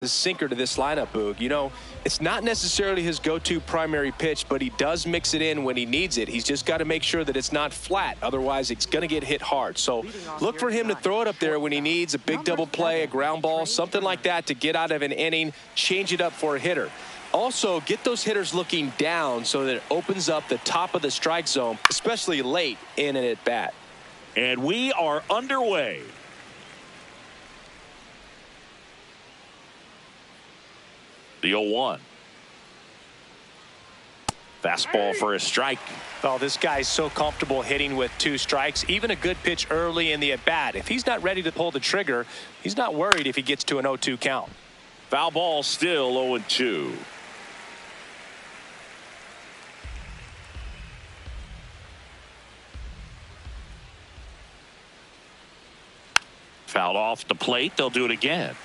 his sinker to this lineup, Boog. You know, it's not necessarily his go-to primary pitch, but he does mix it in when he needs it. He's just got to make sure that it's not flat. Otherwise, it's going to get hit hard. So look for him to throw it up there when he needs a big double play, a ground ball, something like that to get out of an inning, change it up for a hitter. Also, get those hitters looking down so that it opens up the top of the strike zone, especially late in an at-bat. And we are underway. The 0-1. Fastball for a strike. Oh, this guy's so comfortable hitting with 2 strikes. Even a good pitch early in the at-bat. If he's not ready to pull the trigger, he's not worried if he gets to an 0-2 count. Foul ball, still 0-2. Fouled off the plate. They'll do it again.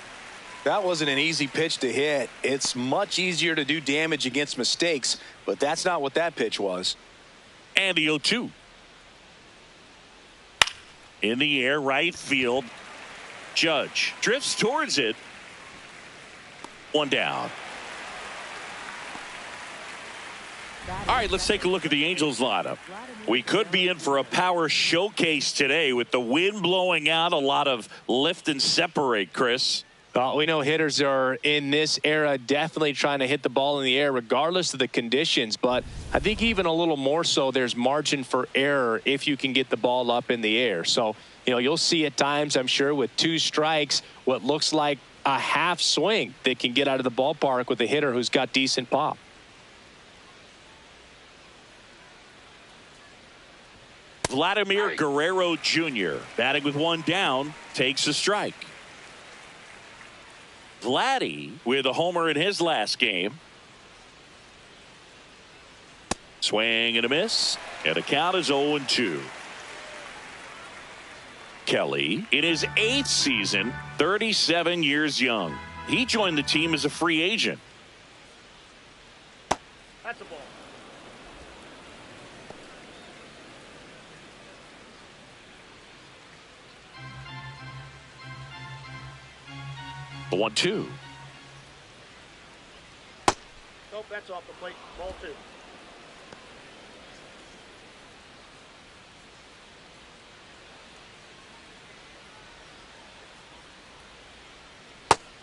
That wasn't an easy pitch to hit. It's much easier to do damage against mistakes, but that's not what that pitch was. And the 0-2. In the air, right field. Judge drifts towards it. 1 down. All right, let's take a look at the Angels lineup. We could be in for a power showcase today with the wind blowing out, a lot of lift and separate, Chris. Well, we know hitters are in this era definitely trying to hit the ball in the air regardless of the conditions, but I think even a little more so there's margin for error if you can get the ball up in the air. So, you know, you'll see at times, I'm sure, with 2 strikes, what looks like a half swing that can get out of the ballpark with a hitter who's got decent pop. Vladimir Guerrero Jr. batting with 1 down, takes a strike. Vladdy with a homer in his last game. Swing and a miss, and the count is 0-2. Kelly, in his 8th season, 37 years young. He joined the team as a free agent. That's a ball. The 1-2. Nope, that's off the plate. Ball 2.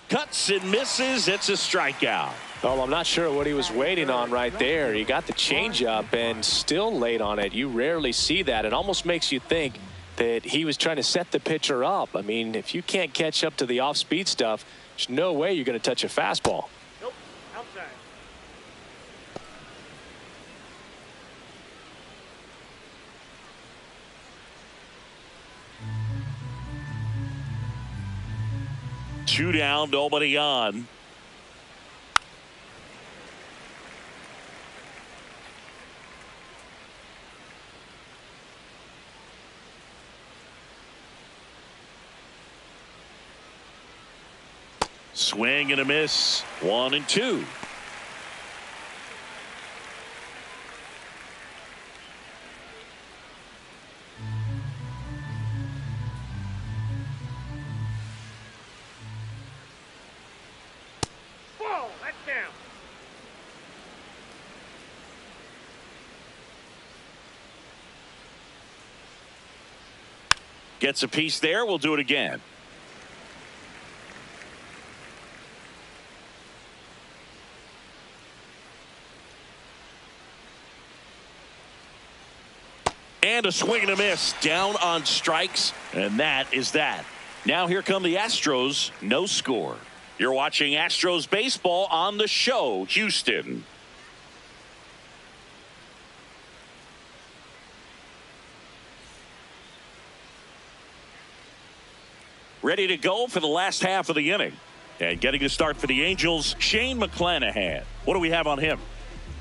Cuts and misses. It's a strikeout. Well, I'm not sure what he was waiting on right there. He got the changeup and still late on it. You rarely see that. It almost makes you think that he was trying to set the pitcher up. I mean, if you can't catch up to the off-speed stuff, there's no way you're going to touch a fastball. Nope, outside. Two down, nobody on. Swing and a miss. 1-2. Whoa, that's down. Gets a piece there. We'll do it again. And a swing and a miss, down on strikes, and that is that. Now here come the Astros, no score. You're watching Astros baseball on the show, Houston. Ready to go for the last half of the inning. And getting to start for the Angels, Shane McClanahan. What do we have on him?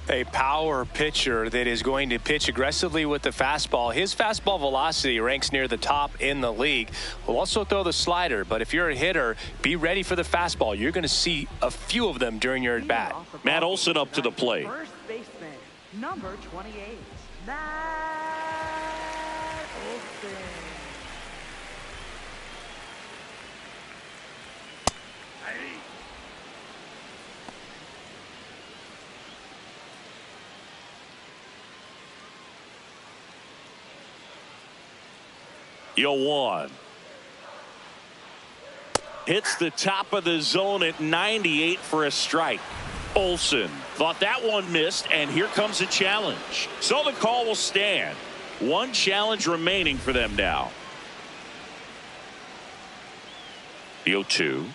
A power pitcher that is going to pitch aggressively with the fastball. His fastball velocity ranks near the top in the league. Will also throw the slider, but if you're a hitter, be ready for the fastball. You're going to see a few of them during your at-bat. Matt Olson up to the plate. First baseman, number 28. Matt Olson. 0-1. Hits the top of the zone at 98 for a strike. Olsen thought that one missed, and here comes a challenge. So the call will stand. One challenge remaining for them now. The 0-2.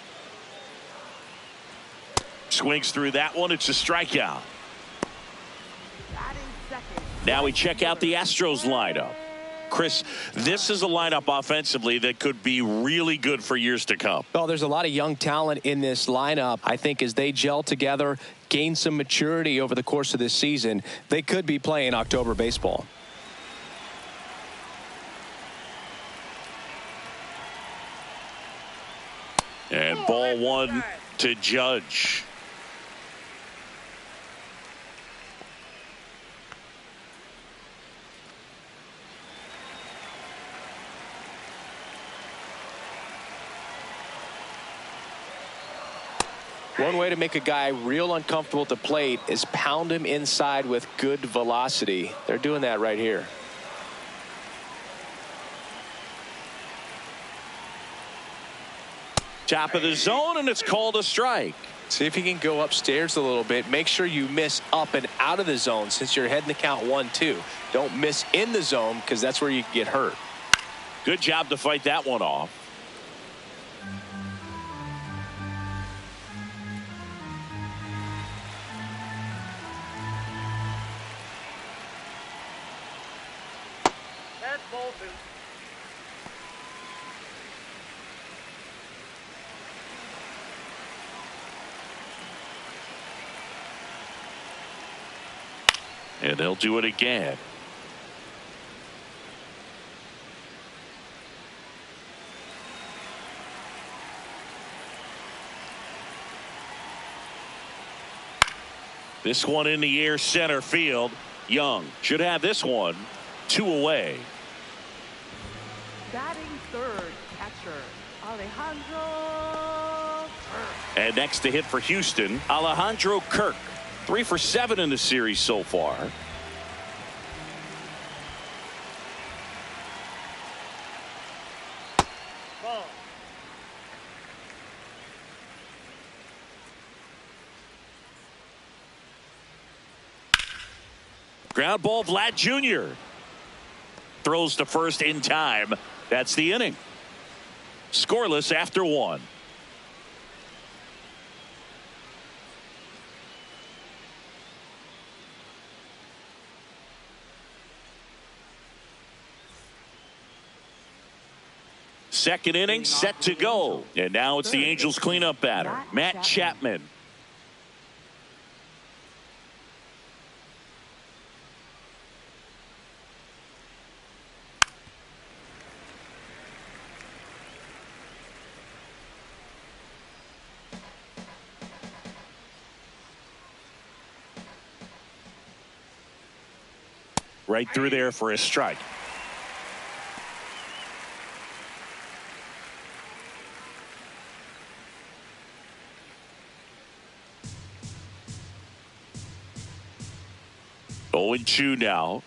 Swings through that one. It's a strikeout. Now we check out the Astros lineup. Chris, this is a lineup offensively that could be really good for years to come. Well, there's a lot of young talent in this lineup. I think as they gel together, gain some maturity over the course of this season, they could be playing October baseball. And ball one to Judge. One way to make a guy real uncomfortable at the plate is pound him inside with good velocity. They're doing that right here. Top of the zone, and it's called a strike. See if you can go upstairs a little bit. Make sure you miss up and out of the zone since you're heading the count 1-2. Don't miss in the zone because that's where you get hurt. Good job to fight that one off. That's Bolton. And they'll do it again. This one in the air, center field. Young should have this one 2 away. Batting third, catcher Alejandro Kirk. And next to hit for Houston, Alejandro Kirk. 3 for 7 in the series so far. Ball. Ground ball, Vlad Jr. Throws to first in time. That's the inning. Scoreless after 1. Second inning set to go. And now it's the Angels cleanup batter, Matt Chapman. Right through there for a strike. Oh, 0-2 now.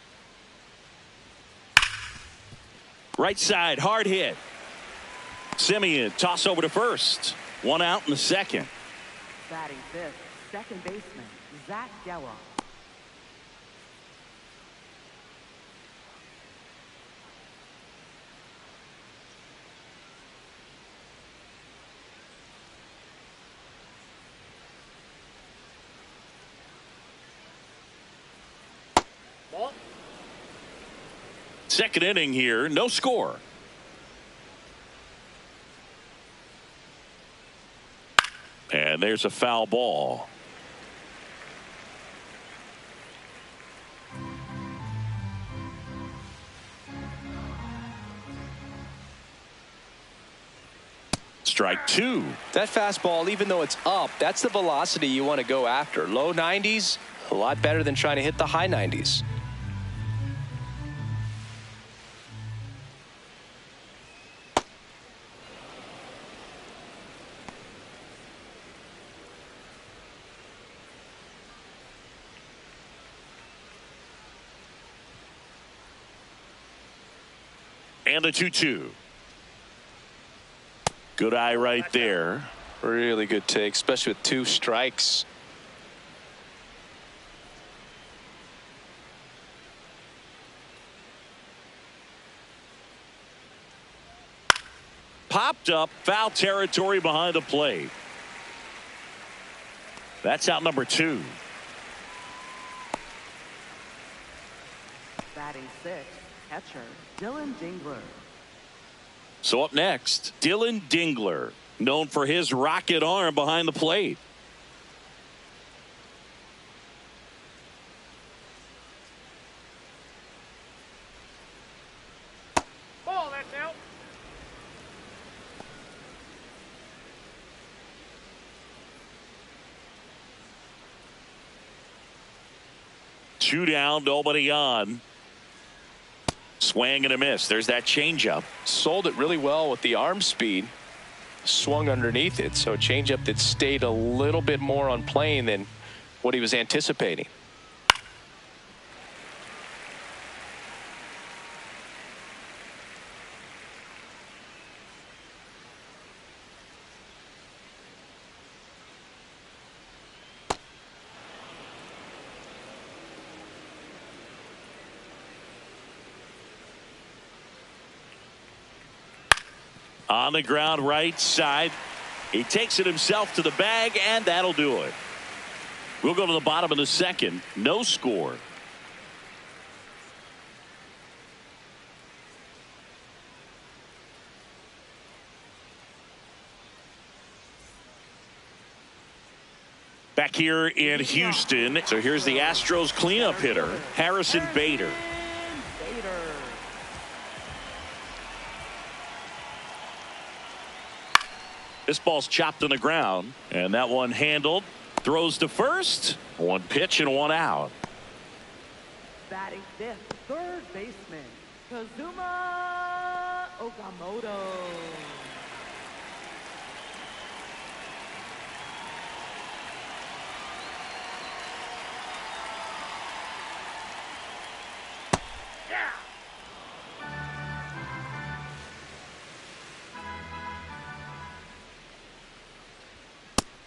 Right side, hard hit. Simeon, toss over to first. 1 out in the second. Batting fifth, second baseman Zach Gallo. Ball. Second inning here, no score. And there's a foul ball. Strike 2. That fastball, even though it's up, that's the velocity you want to go after. Low 90s, a lot better than trying to hit the high 90s. And the 2-2. Good eye right there. Really good take, especially with 2 strikes. Popped up, foul territory behind the plate. That's out number 2. Batting 6th, catcher Dylan Dingler. So up next, Dylan Dingler, known for his rocket arm behind the plate. Ball, that's out. Two down, nobody on. Swing and a miss. There's that changeup. Sold it really well with the arm speed. Swung underneath it, so a changeup that stayed a little bit more on plane than what he was anticipating. On the ground right side. He takes it himself to the bag, and that'll do it. We'll go to the bottom of the second. No score. Back here in Houston. So here's the Astros cleanup hitter, Harrison Bader. This ball's chopped on the ground, and that one handled. Throws to first. One pitch and one out. Batting 5th, third baseman Kazuma Okamoto.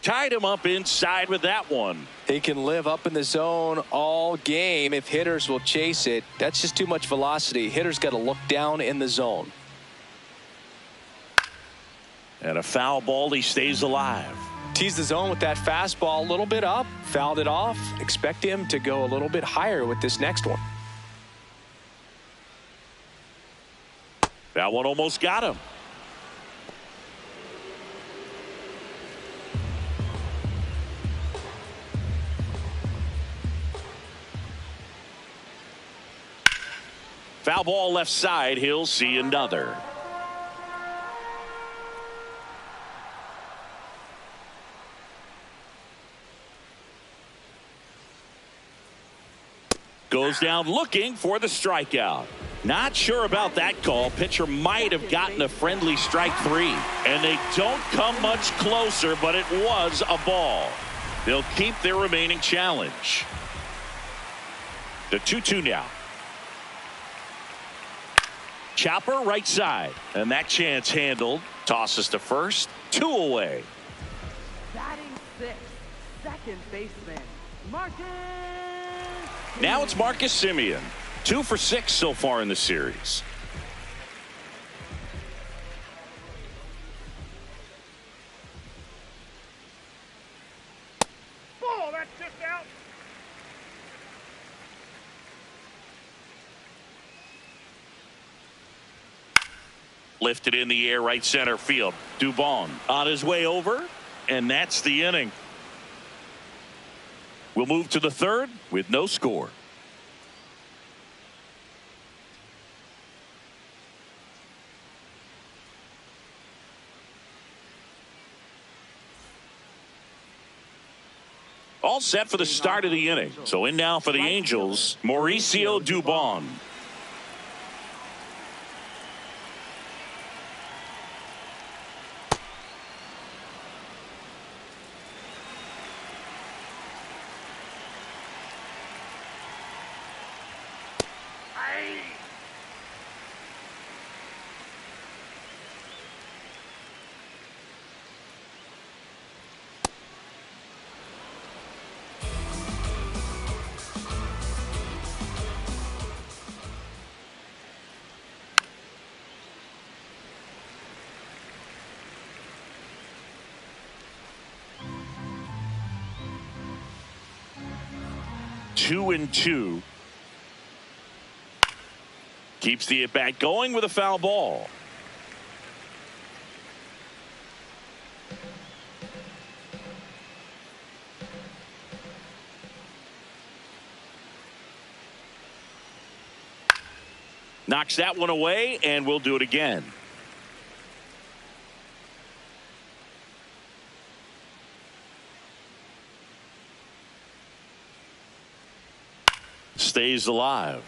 Tied him up inside with that one. He can live up in the zone all game if hitters will chase it. That's just too much velocity. Hitters got to look down in the zone. And a foul ball. He stays alive. Teased the zone with that fastball a little bit up. Fouled it off. Expect him to go a little bit higher with this next one. That one almost got him. Foul ball left side. He'll see another. Goes down looking for the strikeout. Not sure about that call. Pitcher might have gotten a friendly strike 3. And they don't come much closer, but it was a ball. They'll keep their remaining challenge. The 2-2 now. Chopper right side, and that chance handled. Tosses to first. 2 away. Batting 6th, second baseman Marcus. Now it's Marcus Semien. 2 for 6 so far in the series. Ball, that's just out. Lifted in the air right center field. Dubon on his way over, and that's the inning. We'll move to the third with no score. All set for the start of the inning. So in now for the Angels, Mauricio Dubon. 2-2. Keeps the at-bat going with a foul ball. Knocks that one away, and we'll do it again. Stays alive.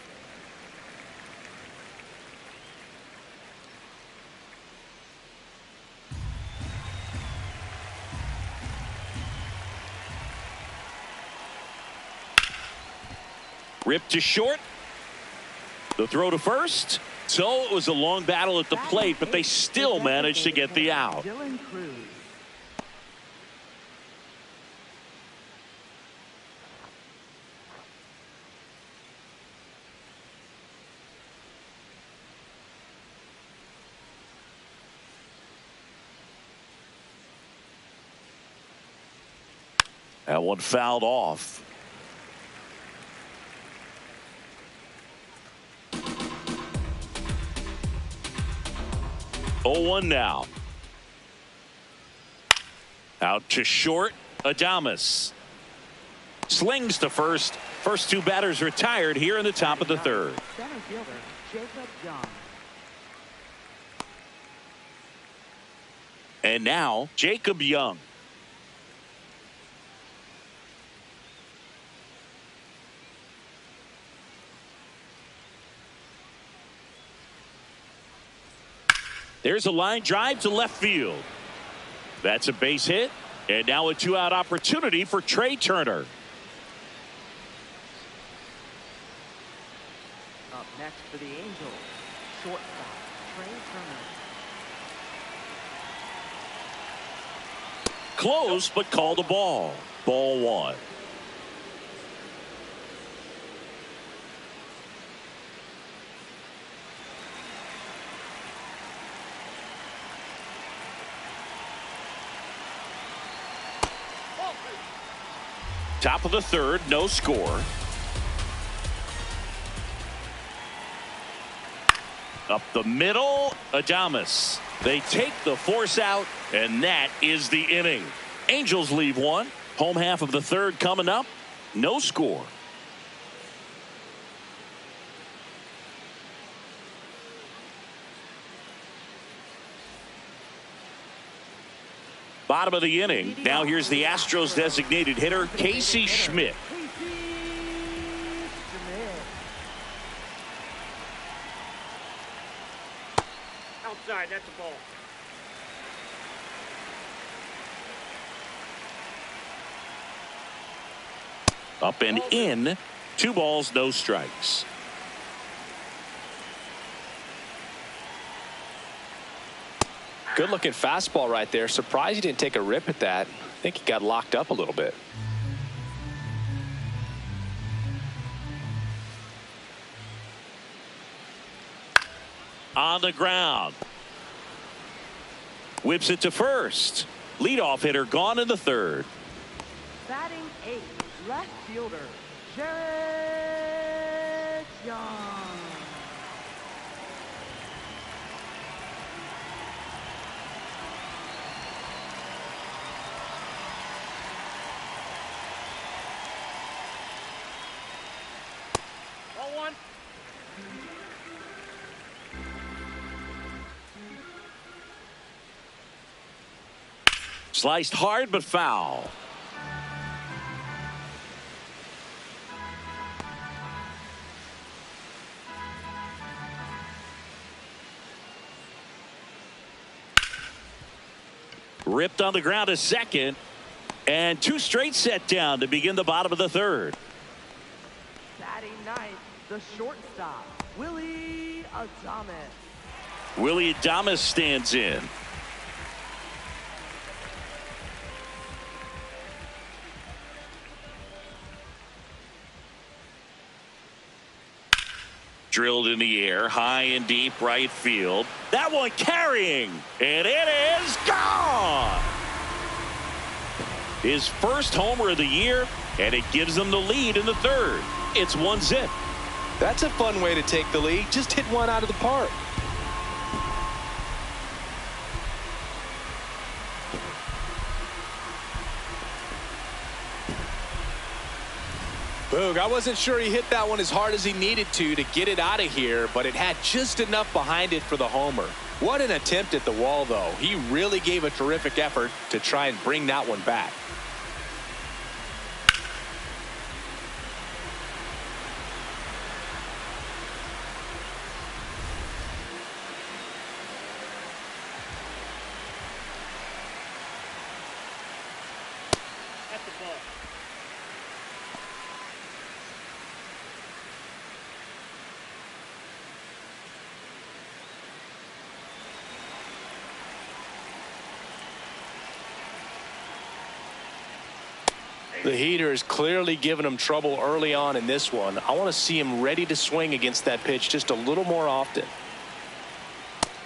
Ripped to short. The throw to first. So it was a long battle at the plate, but they still managed to get the out. That one fouled off. Oh, 1 now. Out to short. Adames slings to first. First two batters retired here in the top of the third. Center fielder Jacob Young. And now Jacob Young. There's a line drive to left field. That's a base hit. And now a two-out opportunity for Trey Turner. Up next for the Angels, shortstop Trey Turner. Close, but called a ball. Ball 1. Top of the third, no score. Up the middle, Adames. They take the force out, and that is the inning. Angels leave one. Home half of the third coming up. No score. Bottom of the inning. Now here's the Astros designated hitter, Casey Schmidt. Outside, that's a ball. Up and in. 2 balls, no strikes. Good looking fastball right there. Surprised he didn't take a rip at that. I think he got locked up a little bit. On the ground. Whips it to first. Leadoff hitter gone in the third. Batting 8, left fielder Jared Young. Ball 1. Sliced hard but foul. Ripped on the ground to second. And 2 straight set down to begin the bottom of the third. Batting 9th, the shortstop Willie Adames. Willie Adames stands in. Drilled in the air, high and deep right field. That one carrying, and it is gone. His first homer of the year, and it gives them the lead in the third. It's 1-0. That's a fun way to take the lead. Just hit one out of the park. Boog, I wasn't sure he hit that one as hard as he needed to get it out of here, but it had just enough behind it for the homer. What an attempt at the wall, though. He really gave a terrific effort to try and bring that one back. That's the ball. The heater is clearly giving him trouble early on in this one. I want to see him ready to swing against that pitch just a little more often.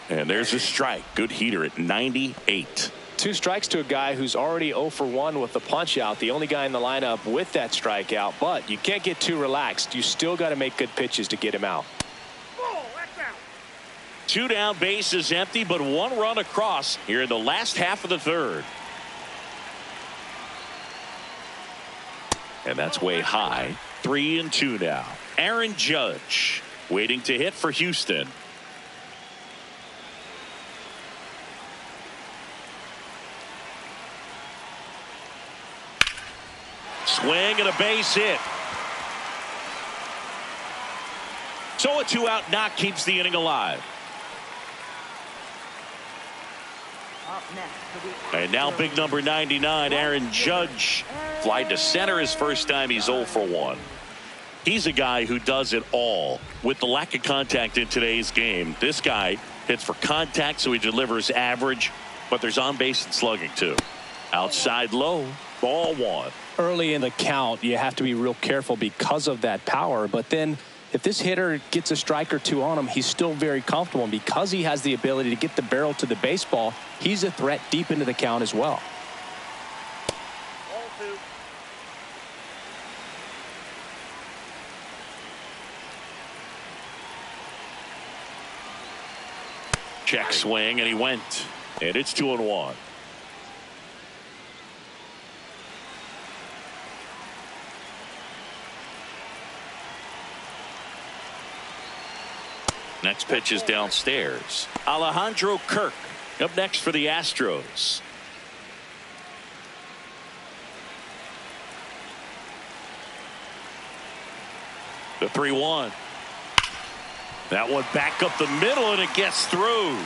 And there's a strike. Good heater at 98. 2 strikes to a guy who's already 0 for 1 with the punch out. The only guy in the lineup with that strikeout. But you can't get too relaxed. You still got to make good pitches to get him out. Ball, that's out. 2 down, bases empty, but 1 run across here in the last half of the third. And that's way high. 3-2 now. Aaron Judge waiting to hit for Houston. Swing and a base hit. So a 2-out knock keeps the inning alive. Up next for the And now big number 99, Aaron Judge. Fly to center his first time. He's 0 for 1. He's a guy who does it all. With the lack of contact in today's game, this guy hits for contact, so he delivers average, but there's on base and slugging too. Outside low, ball 1. Early in the count, you have to be real careful because of that power. But then if this hitter gets a strike or 2 on him, he's still very comfortable. And because he has the ability to get the barrel to the baseball, he's a threat deep into the count as well. Ball 2. Check swing, and he went. And it's 2-1. Next pitch is downstairs. Alejandro Kirk up next for the Astros. The 3-1. That one back up the middle, and it gets through.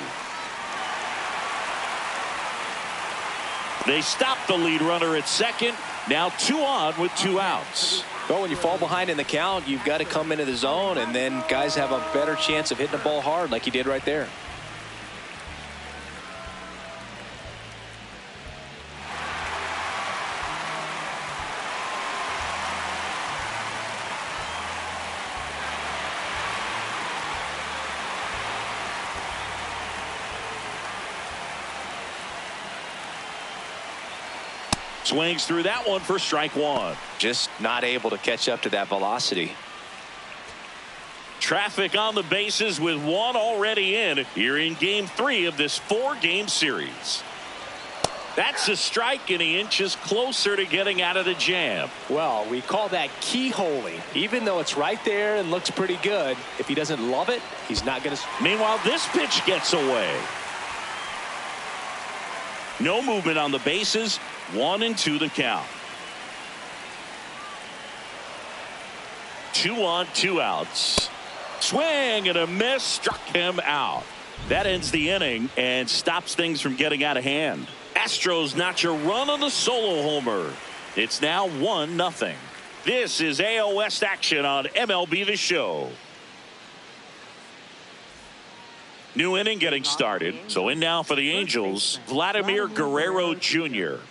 They stop the lead runner at second. Now 2 on with 2 outs. But when you fall behind in the count, you've got to come into the zone, and then guys have a better chance of hitting the ball hard like he did right there. Swings through that one for strike 1. Just not able to catch up to that velocity. Traffic on the bases with 1 already in here in game 3 of this 4-game series. That's a strike, and he inches closer to getting out of the jam. Well, we call that keyholing. Even though it's right there and looks pretty good, if he doesn't love it, he's not going to. Meanwhile, this pitch gets away. No movement on the bases. 1-2 the count. 2 on, 2 outs. Swing and a miss, struck him out. That ends the inning and stops things from getting out of hand. Astros notch a run on the solo homer. It's now 1-0. This is AL West action on MLB The Show. New inning getting started. So in now for the Angels, Vladimir Guerrero Jr.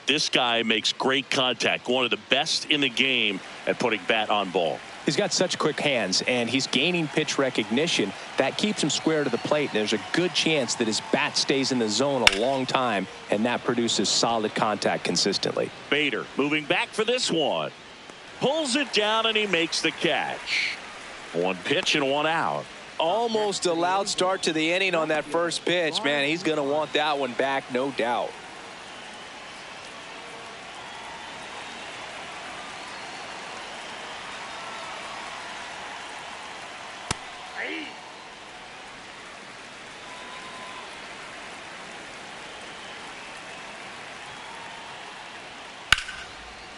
This guy makes great contact. One of the best in the game at putting bat on ball. He's got such quick hands, and he's gaining pitch recognition. That keeps him square to the plate. There's a good chance that his bat stays in the zone a long time, and that produces solid contact consistently. Bader moving back for this one. Pulls it down, and he makes the catch. One pitch and one out. Almost a loud start to the inning on that first pitch. Man, he's going to want that one back, no doubt.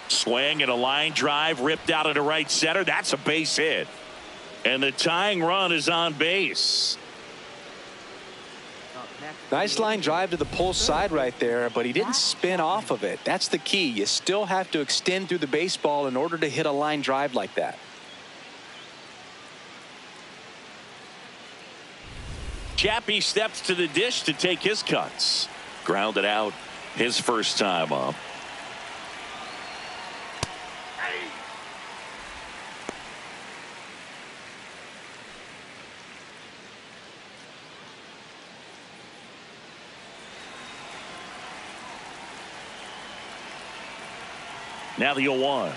Swing and a line drive ripped out into right center. That's a base hit. And the tying run is on base. Nice line drive to the pull side right there, but he didn't spin off of it. That's the key. You still have to extend through the baseball in order to hit a line drive like that. Chappie steps to the dish to take his cuts. Grounded out his first time up. Now the 0-1.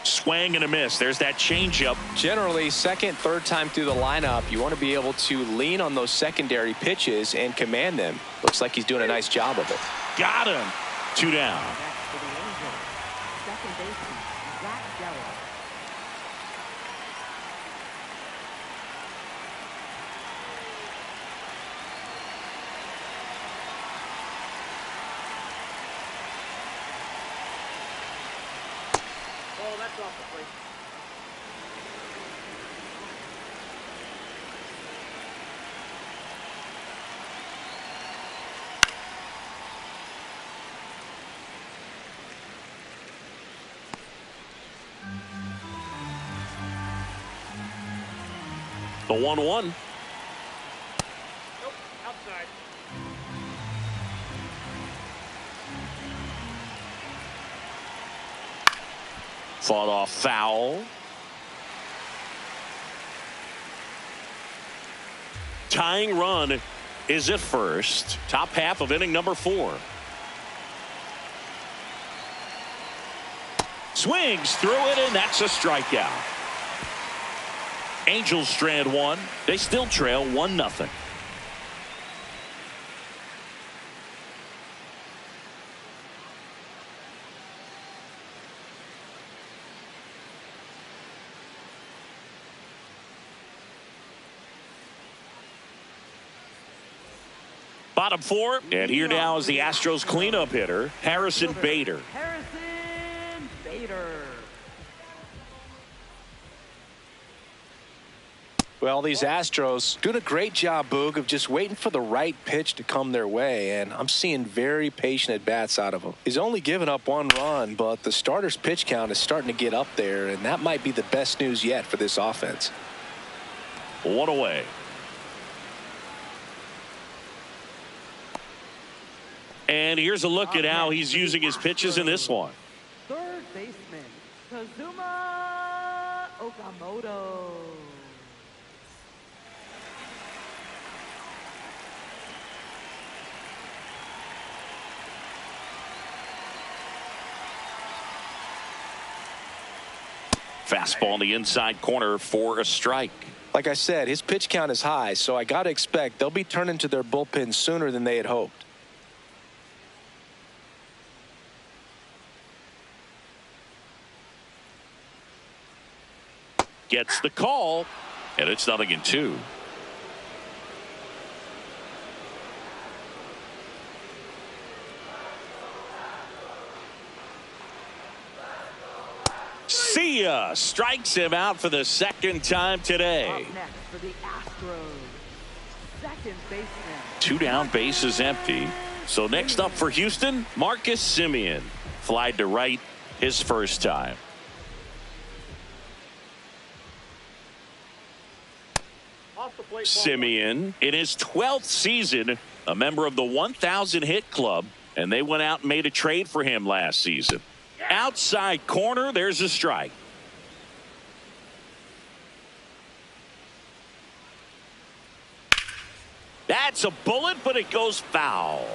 Swing and a miss. There's that changeup. Generally, second, third time through the lineup, you want to be able to lean on those secondary pitches and command them. Looks like he's doing a nice job of it. Got him. 2 down. Oh, that's off the plate. The 1-1. Nope, outside. Fought off foul. Tying run is at first. Top half of inning number 4. Swings through it, and that's a strikeout. Angels strand one. They still trail 1-0. Bottom 4, and here now is the Astros cleanup hitter, Harrison Bader. Harrison Bader. Well, these Astros doing a great job, Boog, of just waiting for the right pitch to come their way, and I'm seeing very patient at-bats out of him. He's only given up 1 run, but the starter's pitch count is starting to get up there, and that might be the best news yet for this offense. 1 away. And here's a look at how he's using his pitches in this one. Third baseman, Kazuma Okamoto. Fastball in the inside corner for a strike. Like I said, his pitch count is high, so I got to expect they'll be turning to their bullpen sooner than they had hoped. Gets the call, and it's 0-2. See ya. Strikes him out for the second time today. Up next for the Astros, second baseman. 2 down, bases empty. So next up for Houston, Marcus Semien. Flied to right his first time. Off the plate. Simeon, in his 12th season, a member of the 1,000 hit club, and they went out and made a trade for him last season. Outside corner, there's a strike. That's a bullet, but it goes foul.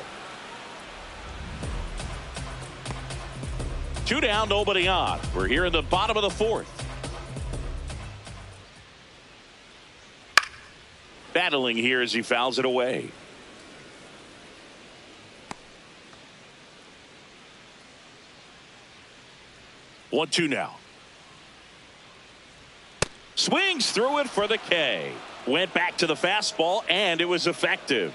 2 down, nobody on. We're here in the bottom of the 4th. Battling here as he fouls it away. One, two now. Swings through it for the K. Went back to the fastball, and it was effective.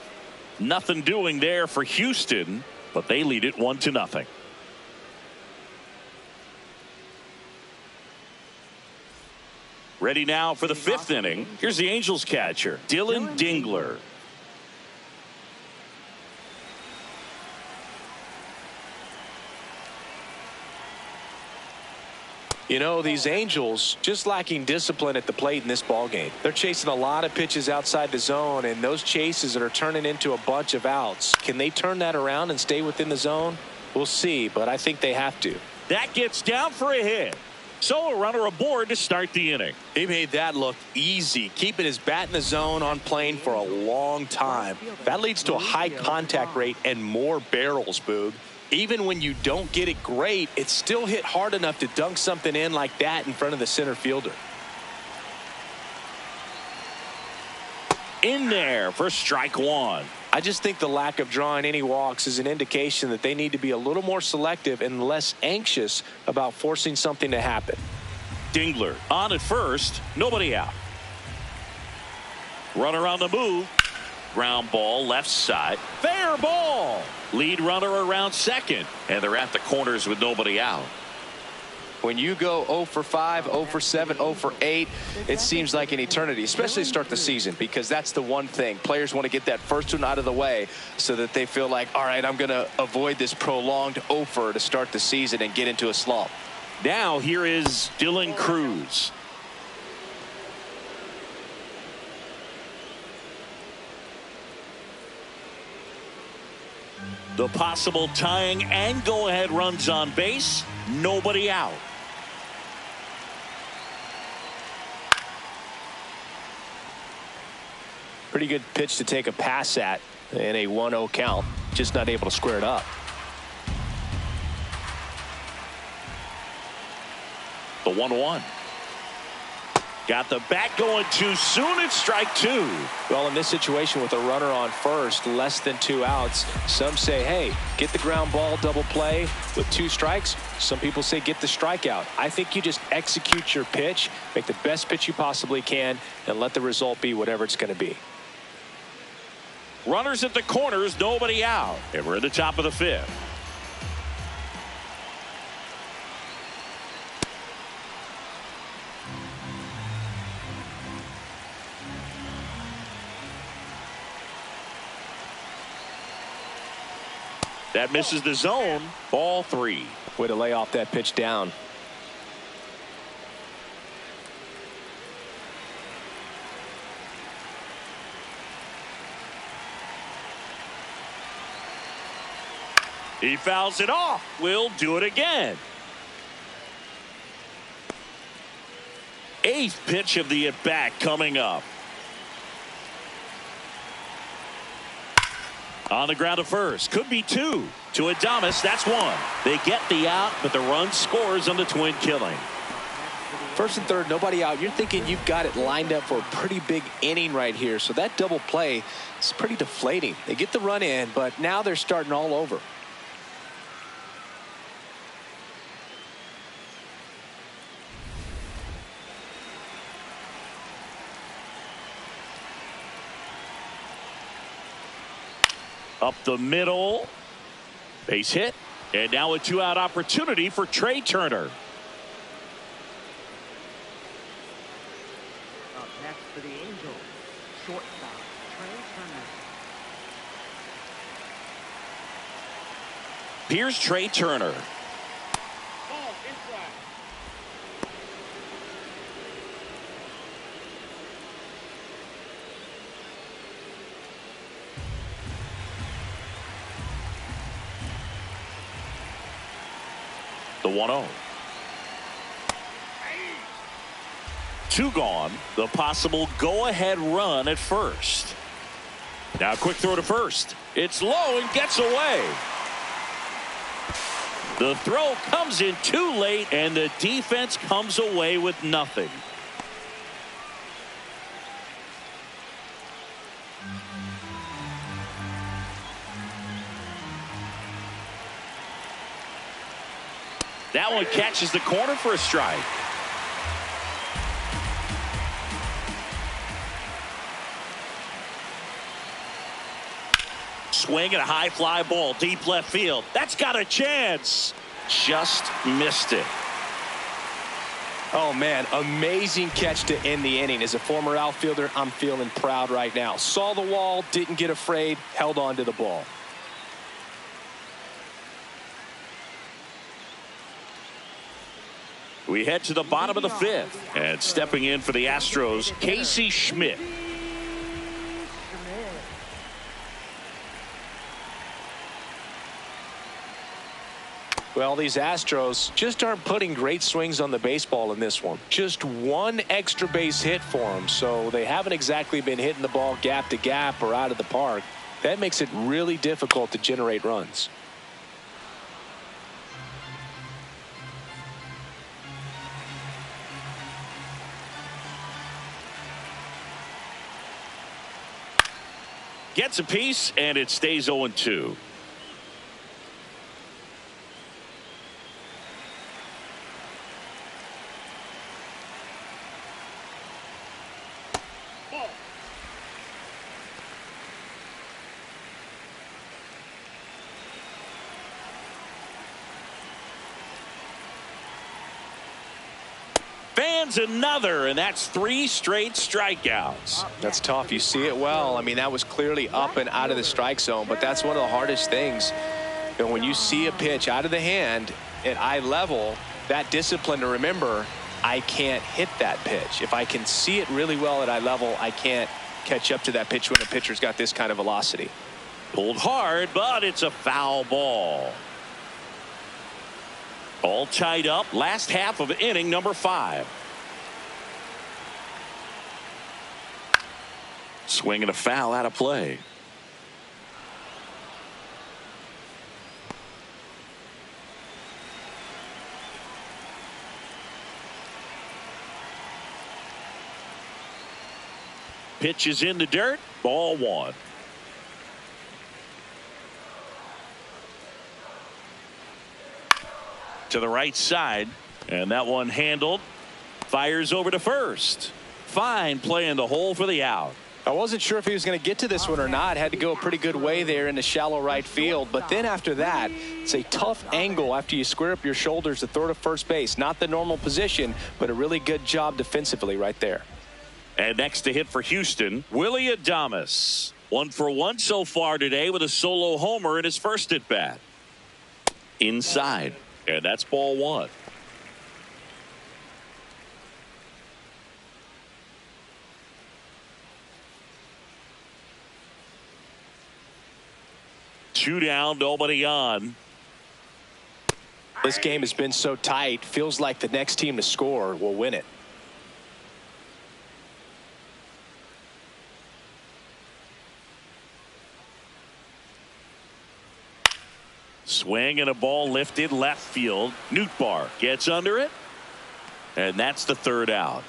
Nothing doing there for Houston, but they lead it 1-0. Ready now for the 5th inning. Here's the Angels catcher, Dylan Dingler. You know, these Angels just lacking discipline at the plate in this ballgame. They're chasing a lot of pitches outside the zone, and those chases that are turning into a bunch of outs. Can they turn that around and stay within the zone? We'll see, but I think they have to. That gets down for a hit. So a runner aboard to start the inning. He made that look easy, keeping his bat in the zone on plane for a long time. That leads to a high contact rate and more barrels, Boog. Even when you don't get it great, it's still hit hard enough to dunk something in like that in front of the center fielder. In there for strike one. I just think the lack of drawing any walks is an indication that they need to be a little more selective and less anxious about forcing something to happen. Dingler on at first, nobody out. Runner on the move. Ground ball left side. Fair ball. Lead runner around second. And they're at the corners with nobody out. When you go 0 for 5, 0 for 7, 0 for 8, it seems like an eternity, especially to start the season, because that's the one thing. Players want to get that first one out of the way so that they feel like, all right, I'm going to avoid this prolonged 0 for to start the season and get into a slump. Now here is Dylan Cruz. The possible tying and go-ahead runs on base. Nobody out. Pretty good pitch to take a pass at in a 1-0 count. Just not able to square it up. The 1-1. Got the bat going too soon. It's strike two. Well, in this situation with a runner on first, less than 2 outs, some say, hey, get the ground ball double play with 2 strikes. Some people say get the strikeout. I think you just execute your pitch, make the best pitch you possibly can, and let the result be whatever it's going to be. Runners at the corners, nobody out. And we're at the top of the 5th. That misses the zone. Ball 3. Way to lay off that pitch down. He fouls it off. We'll do it again. 8th pitch of the at-bat coming up. On the ground to first. Could be 2. To Adames, that's 1. They get the out, but the run scores on the twin killing. First and third, nobody out. You're thinking you've got it lined up for a pretty big inning right here. So that double play is pretty deflating. They get the run in, but now they're starting all over. Up the middle. Base hit. And now a 2-out opportunity for Trey Turner. Up next for the Angels, shortstop Trey Turner. Here's Trey Turner. Ball inside. The 1-0. 2 gone. The possible go-ahead run at first. Now quick throw to first. It's low and gets away. The throw comes in too late, and the defense comes away with nothing. That one catches the corner for a strike. Swing and a high fly ball deep left field. That's got a chance. Just missed it. Oh, man, amazing catch to end the inning. As a former outfielder, I'm feeling proud right now. Saw the wall, didn't get afraid, held on to the ball. We head to the bottom of the 5th. And stepping in for the Astros, Casey Schmidt. Well, these Astros just aren't putting great swings on the baseball in this one. Just one extra base hit for them, so they haven't exactly been hitting the ball gap to gap or out of the park. That makes it really difficult to generate runs. Gets a piece, and it stays 0-2. Fans another, and that's 3 straight strikeouts. That's tough. You see it well. I mean, that was clearly up and out of the strike zone, but that's one of the hardest things. You know, when you see a pitch out of the hand at eye level, that discipline to remember, I can't hit that pitch. If I can see it really well at eye level, I can't catch up to that pitch when a pitcher's got this kind of velocity. Pulled hard, but it's a foul ball. All tied up. Last half of inning number 5. Swing and a foul out of play. Pitch is in the dirt. Ball 1. To the right side, and that one handled. Fires over to first. Fine play in the hole for the out. I wasn't sure if he was going to get to this one or not. Had to go a pretty good way there in the shallow right field. But then after that, it's a tough angle after you square up your shoulders to throw to first base. Not the normal position, but a really good job defensively right there. And next to hit for Houston, Willie Adames. 1 for 1 so far today with a solo homer in his first at bat. Inside. And that's ball 1. Two down, nobody on. This game has been so tight. Feels like the next team to score will win it. Swing and a ball lifted left field. Nootbaar gets under it. And that's the 3rd out.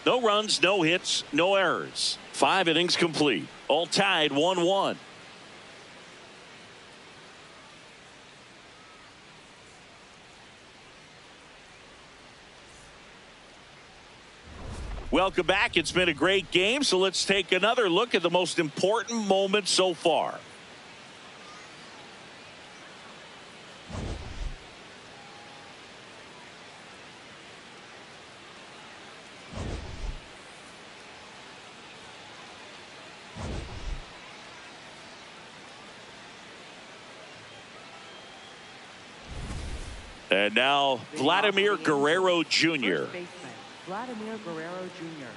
No runs, no hits, no errors. 5 innings complete. All tied 1-1. Welcome back. It's been a great game, so let's take another look at the most important moments so far. And now Vladimir Guerrero Jr. Vladimir Guerrero Jr.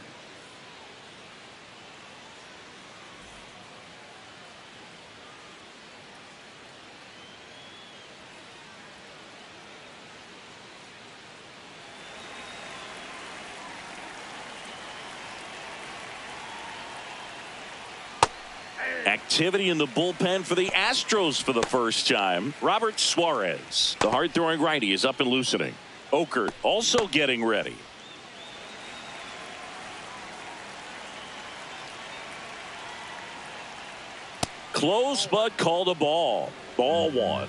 Activity in the bullpen for the Astros for the first time. Robert Suarez, the hard-throwing righty, is up and loosening. Okert also getting ready. Close but called a ball. Ball one.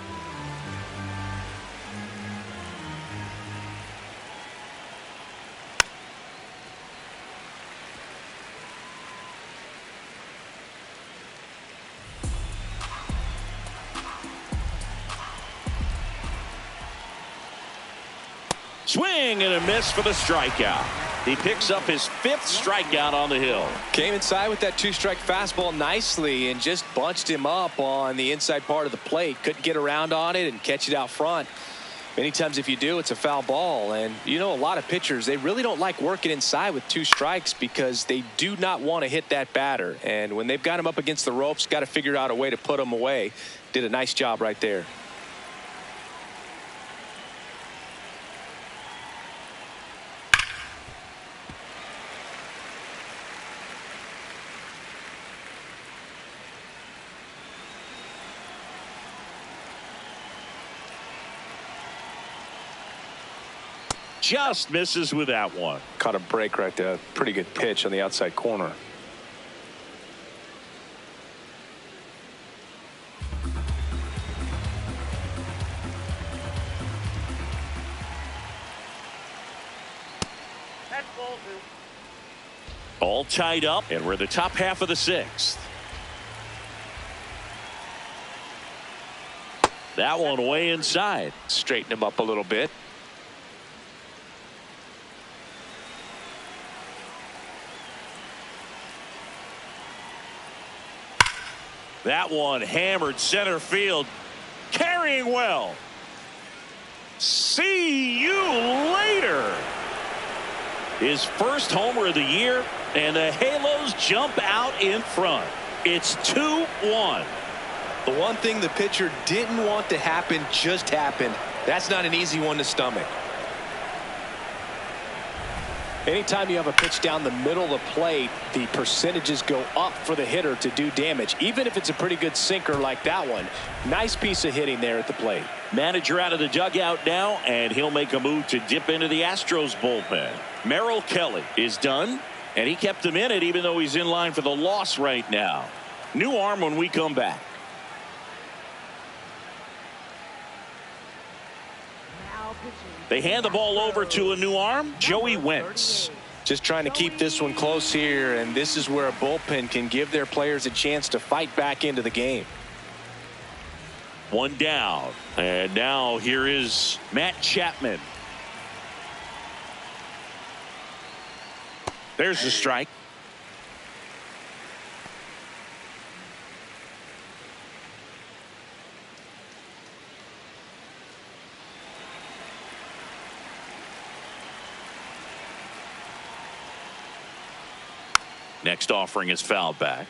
Swing and a miss for the strikeout. He picks up his 5th strikeout on the hill. Came inside with that 2-strike fastball nicely and just bunched him up on the inside part of the plate. Couldn't get around on it and catch it out front. Many times if you do, it's a foul ball. And you know, a lot of pitchers, they really don't like working inside with 2 strikes because they do not want to hit that batter. And when they've got him up against the ropes, got to figure out a way to put him away. Did a nice job right there. Just misses with that one. Caught a break right there. Pretty good pitch on the outside corner. That's ball 2. All tied up, and we're in the top half of the 6th. That one way inside. Straighten him up a little bit. That one hammered center field. Carrying well. See you later. His first homer of the year, and the Halos jump out in front. It's 2-1. The one thing the pitcher didn't want to happen just happened. That's not an easy one to stomach. Anytime you have a pitch down the middle of the plate, the percentages go up for the hitter to do damage, even if it's a pretty good sinker like that one. Nice piece of hitting there at the plate. Manager out of the dugout now, and he'll make a move to dip into the Astros bullpen. Merrill Kelly is done, and he kept him in it even though he's in line for the loss right now. New arm when we come back. They hand the ball over to a new arm, Joey Wentz. Just trying to keep this one close here, and this is where a bullpen can give their players a chance to fight back into the game. One down, and now here is Matt Chapman. There's the strike. Next offering is fouled back.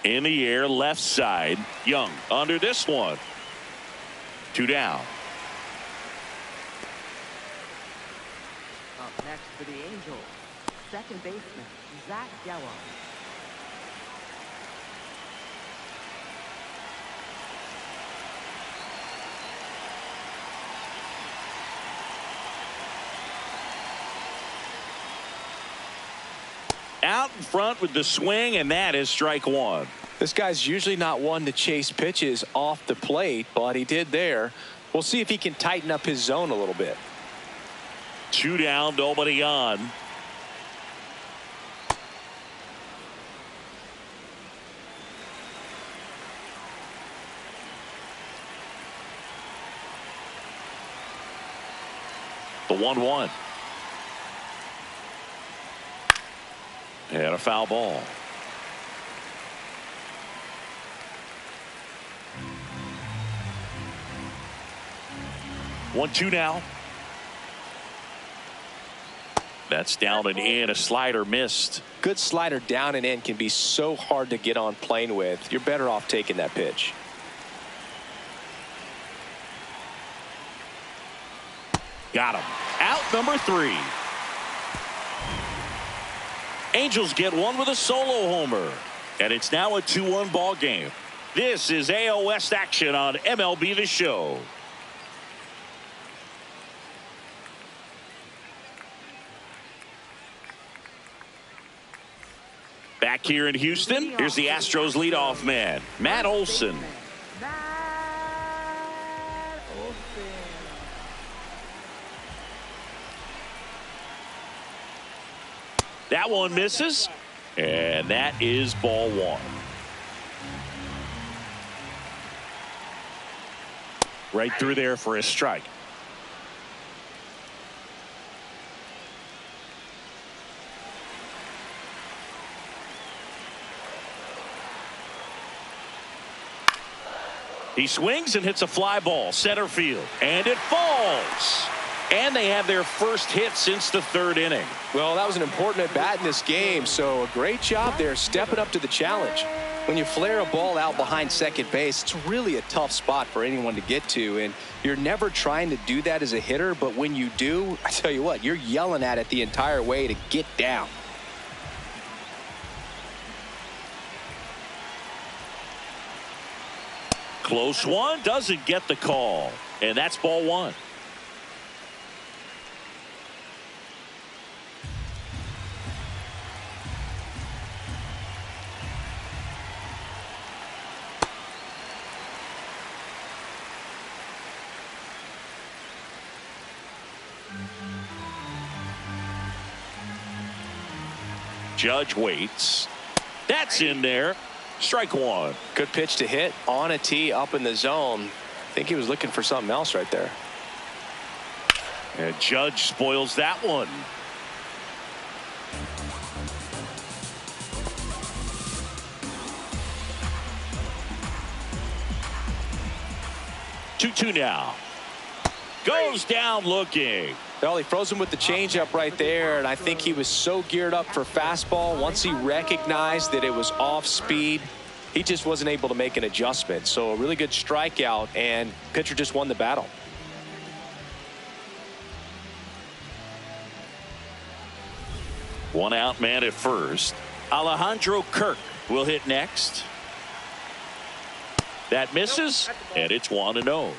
In the air, left side. Young under this one. 2 down. Up next for the Angels, second baseman, Zach Gallo. Out in front with the swing, and that is strike 1. This guy's usually not one to chase pitches off the plate, but he did there. We'll see if he can tighten up his zone a little bit. 2 down, nobody on. The 1-1. And a foul ball. One, two now. That's down and in. A slider missed. Good slider down and in can be so hard to get on plane with. You're better off taking that pitch. Got him. Out number 3. Angels get one with a solo homer. And it's now a 2-1 ball game. This is AL West action on MLB The Show. Back here in Houston, here's the Astros leadoff man, Matt Olson. That one misses, and that is ball 1. Right through there for a strike. He swings and hits a fly ball center field, and it falls. And they have their first hit since the 3rd inning. Well, that was an important at bat in this game, so a great job there stepping up to the challenge. When you flare a ball out behind second base, it's really a tough spot for anyone to get to, and you're never trying to do that as a hitter, but when you do, I tell you what, you're yelling at it the entire way to get down. Close one, doesn't get the call, and that's ball 1. Judge waits. That's in there. Strike 1. Good pitch to hit on a tee up in the zone. I think he was looking for something else right there. And Judge spoils that one. Two now. Goes down looking. Well, he froze him with the changeup right there, and I think he was so geared up for fastball. Once he recognized that it was off speed, he just wasn't able to make an adjustment. So a really good strikeout, and pitcher just won the battle. One out man at first. Alejandro Kirk will hit next. That misses, and it's 1-0.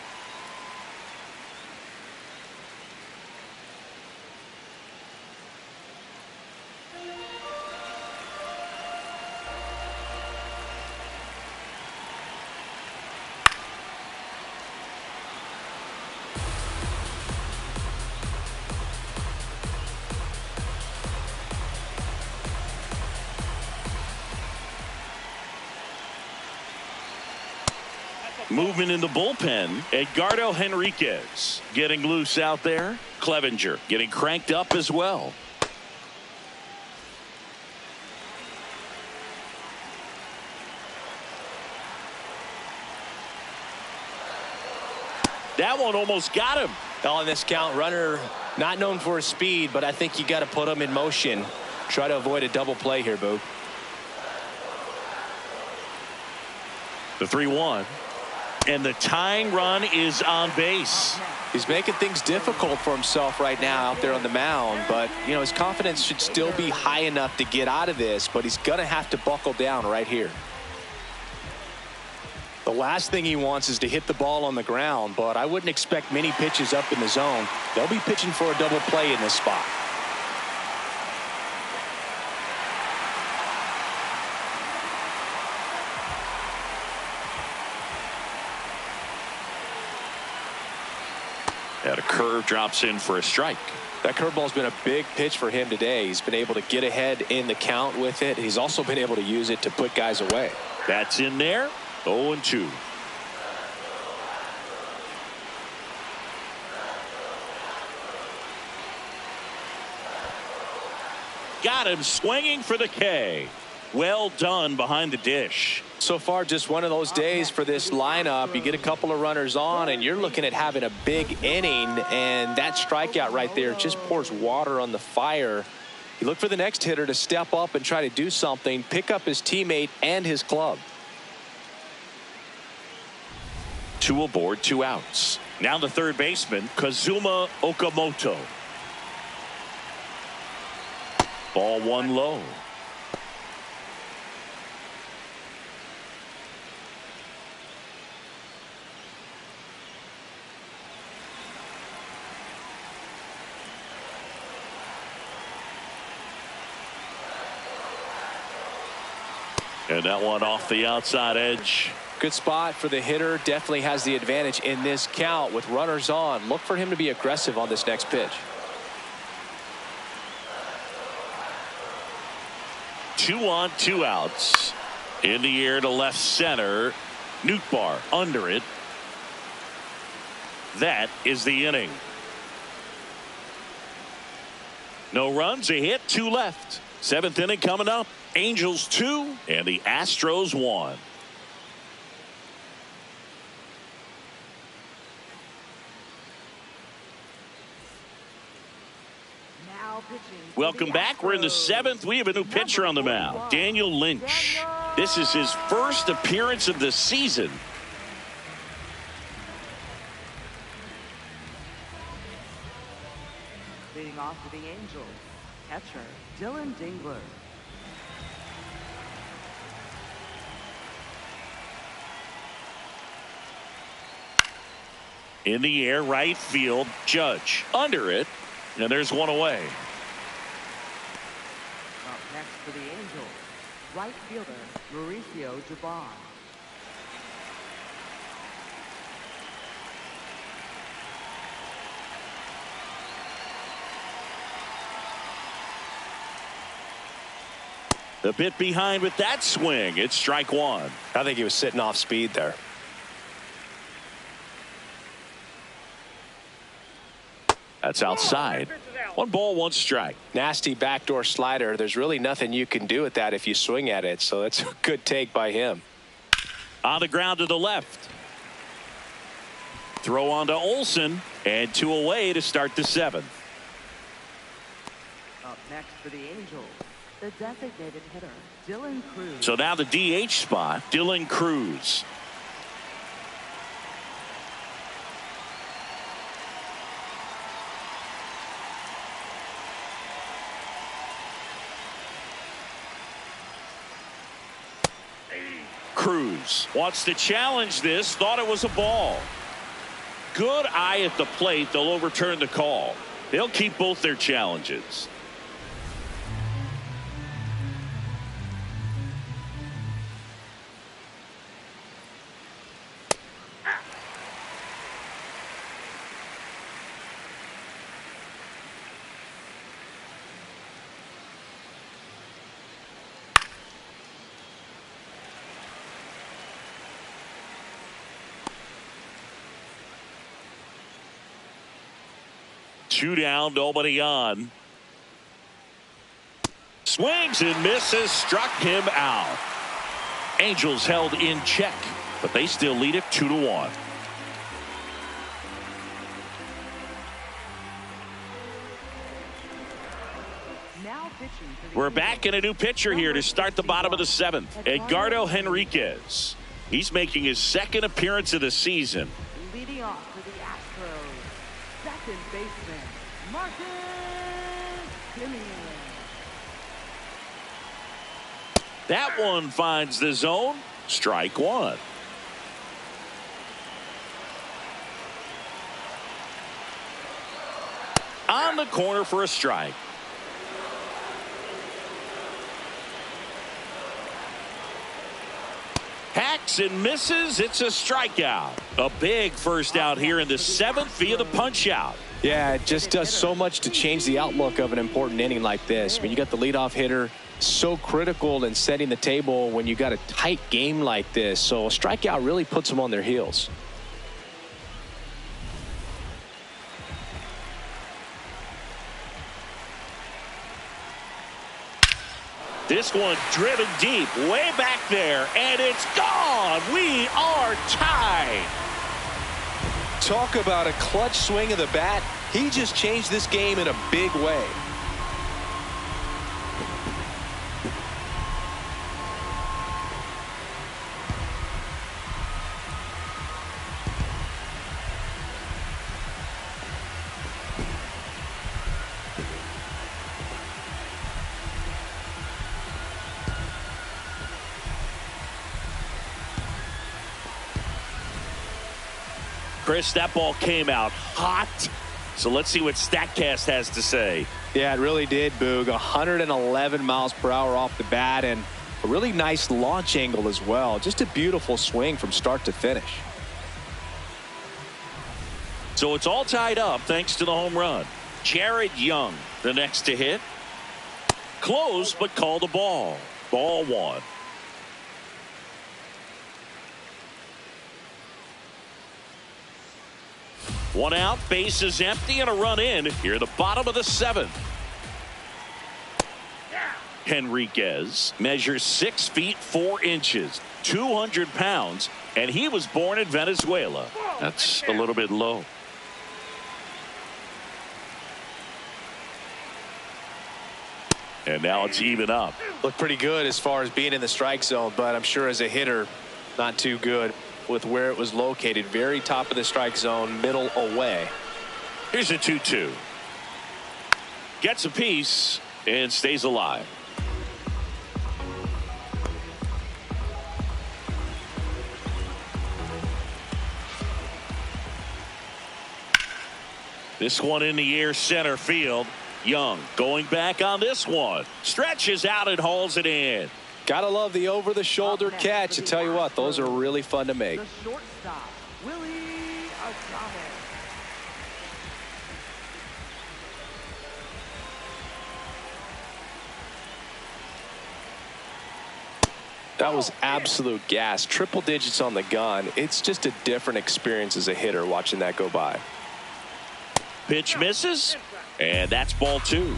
Movement in the bullpen. Edgardo Henriquez getting loose out there. Clevenger getting cranked up as well. That one almost got him. On this count, runner not known for his speed, but I think you got to put him in motion. Try to avoid a double play here, Boo. The 3-1. And the tying run is on base. He's making things difficult for himself right now out there on the mound, but you know his confidence should still be high enough to get out of this, but he's gonna have to buckle down right here. The last thing he wants is to hit the ball on the ground, but I wouldn't expect many pitches up in the zone. They'll be pitching for a double play in this spot. And a curve drops in for a strike. That curveball's been a big pitch for him today. He's been able to get ahead in the count with it. He's also been able to use it to put guys away. That's in there. 0-2. Got him swinging for the K. Well done behind the dish. So far, just one of those days for this lineup. You get a couple of runners on, and you're looking at having a big inning, and that strikeout right there just pours water on the fire. You look for the next hitter to step up and try to do something, pick up his teammate and his club. 2 aboard, 2 outs. Now the third baseman, Kazuma Okamoto. Ball one low. And that one off the outside edge. Good spot for the hitter. Definitely has the advantage in this count with runners on. Look for him to be aggressive on this next pitch. 2 on, 2 outs. In the air to left center. Nootbaar under it. That is the inning. No runs, a hit, 2 left. 7th inning coming up. Angels 2 and the Astros 1. Welcome back. We're in the 7th. We have a new pitcher on the mound, Daniel Lynch. This is his first appearance of the season. Leading off for the Angels, catcher Dylan Dingler. In the air, right field, Judge under it, and there's one away. Up next for the Angels, right fielder Mauricio Dubon. A bit behind with that swing. It's strike one. I think he was sitting off speed there. That's outside. 1 ball, 1 strike. Nasty backdoor slider. There's really nothing you can do with that if you swing at it. So it's a good take by him. On the ground to the left. Throw on to Olsen, and 2 away to start the 7th. Up next for the Angels, the designated hitter Dylan Cruz. So now the DH spot, Dylan Cruz. Cruz wants to challenge this, thought it was a ball. Good eye at the plate. They'll overturn the call. They'll keep both their challenges. Two down, nobody on. Swings and misses, struck him out. Angels held in check, but they still lead it 2-1. Now pitching for the We're back in a new pitcher here to start the bottom of the 7th. Edgardo Henriquez. He's making his 2nd appearance of the season. leading off for the Astros, second baseman Marcus Simeon. That one finds the zone. Strike one. On the corner for a strike. Hacks and misses. It's a strikeout. A big first out here in the 7th via the punch out. Yeah, it just does so much to change the outlook of an important inning like this. I mean, you got the leadoff hitter, so critical in setting the table when you got a tight game like this. So a strikeout really puts them on their heels. This one driven deep, way back there, and it's gone. We are tied. Talk about a clutch swing of the bat. He just changed this game in a big way. Chris, that ball came out hot. So let's see what StatCast has to say. Yeah, it really did, Boog. 111 miles per hour off the bat and a really nice launch angle as well. Just a beautiful swing from start to finish. So it's all tied up thanks to the home run. Jared Young, the next to hit. Close, but called a ball. Ball one. One out, base is empty, and a run in here at the bottom of the seventh. Henriquez measures 6 feet 4 inches, 200 pounds, and he was born in Venezuela. That's a little bit low. And now it's even up. Looked pretty good as far as being in the strike zone, but I'm sure as a hitter, not too good with where it was located. Very top of the strike zone, middle away. Here's a 2-2. Gets a piece and stays alive. This one in the air, center field. Young going back on this one. Stretches out and hauls it in. Gotta love the over-the-shoulder catch. I tell you what, those are really fun to make. The shortstop, Willie Adames. That was absolute gas. Triple digits on the gun. It's just a different experience as a hitter watching that go by. Pitch misses, and that's ball two.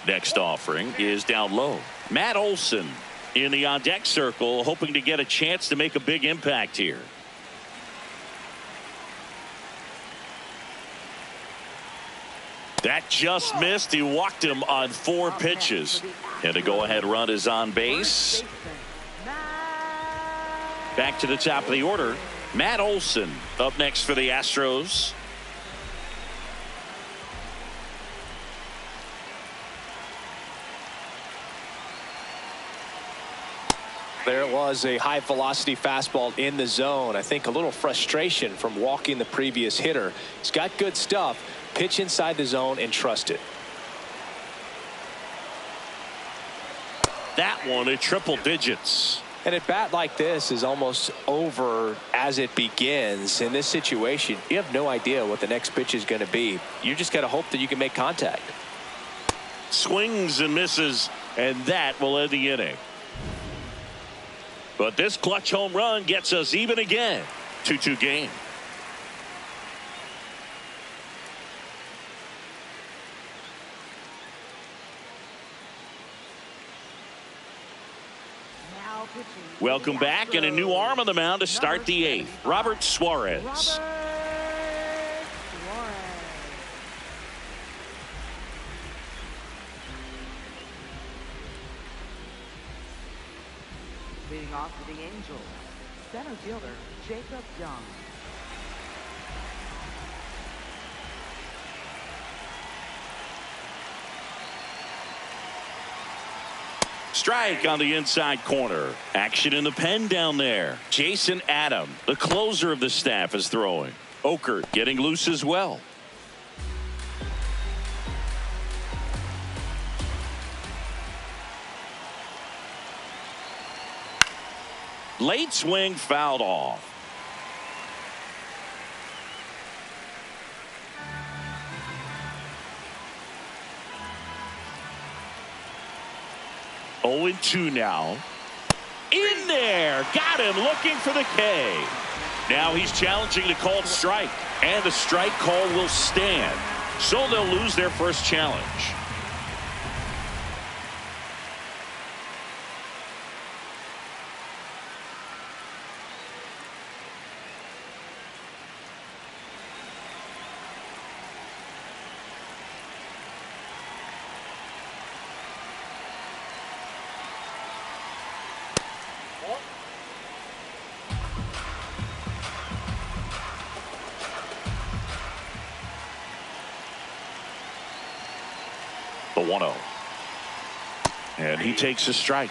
Next offering is down low. Matt Olson in the on-deck circle, hoping to get a chance to make a big impact here. That just missed. He walked him on 4 pitches. And a go-ahead run is on base. Back to the top of the order. Matt Olson up next for the Astros. There it was, a high velocity fastball in the zone. I think a little frustration from walking the previous hitter. He's got good stuff. Pitch inside the zone and trust it. That one at triple digits. And a bat like this is almost over as it begins. In this situation, you have no idea what the next pitch is going to be. You just got to hope that you can make contact. Swings and misses, and that will end the inning. But this clutch home run gets us even again. 2-2 game. Welcome back, and a new arm on the mound to start the 8th. Robert Suarez. Leading off for the Angels, center fielder Jacob Young. Strike on the inside corner. Action in the pen down there. Jason Adam, the closer of the staff, is throwing. Okert getting loose as well. Late swing fouled off. Oh, 0-2 now. In there. Got him looking for the K. Now he's challenging the called strike. And the strike call will stand. So they'll lose their first challenge. The 1-0. And he takes a strike.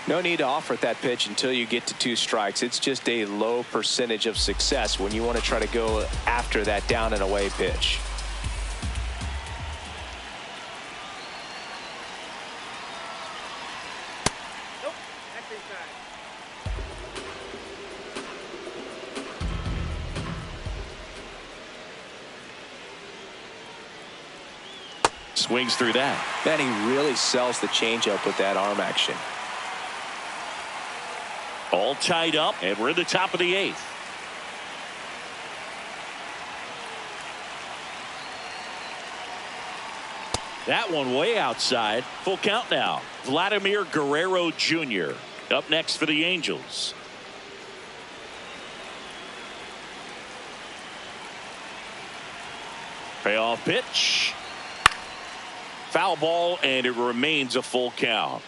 No need to offer at that pitch until you get to 2 strikes. It's just a low percentage of success when you want to try to go after that down and away pitch. Nope. That's inside. Swings through that. Man, he really sells the changeup with that arm action. All tied up, and we're in the top of the 8th. That one way outside. Full count now. Vladimir Guerrero Jr. up next for the Angels. Payoff pitch. Foul ball, and it remains a full count.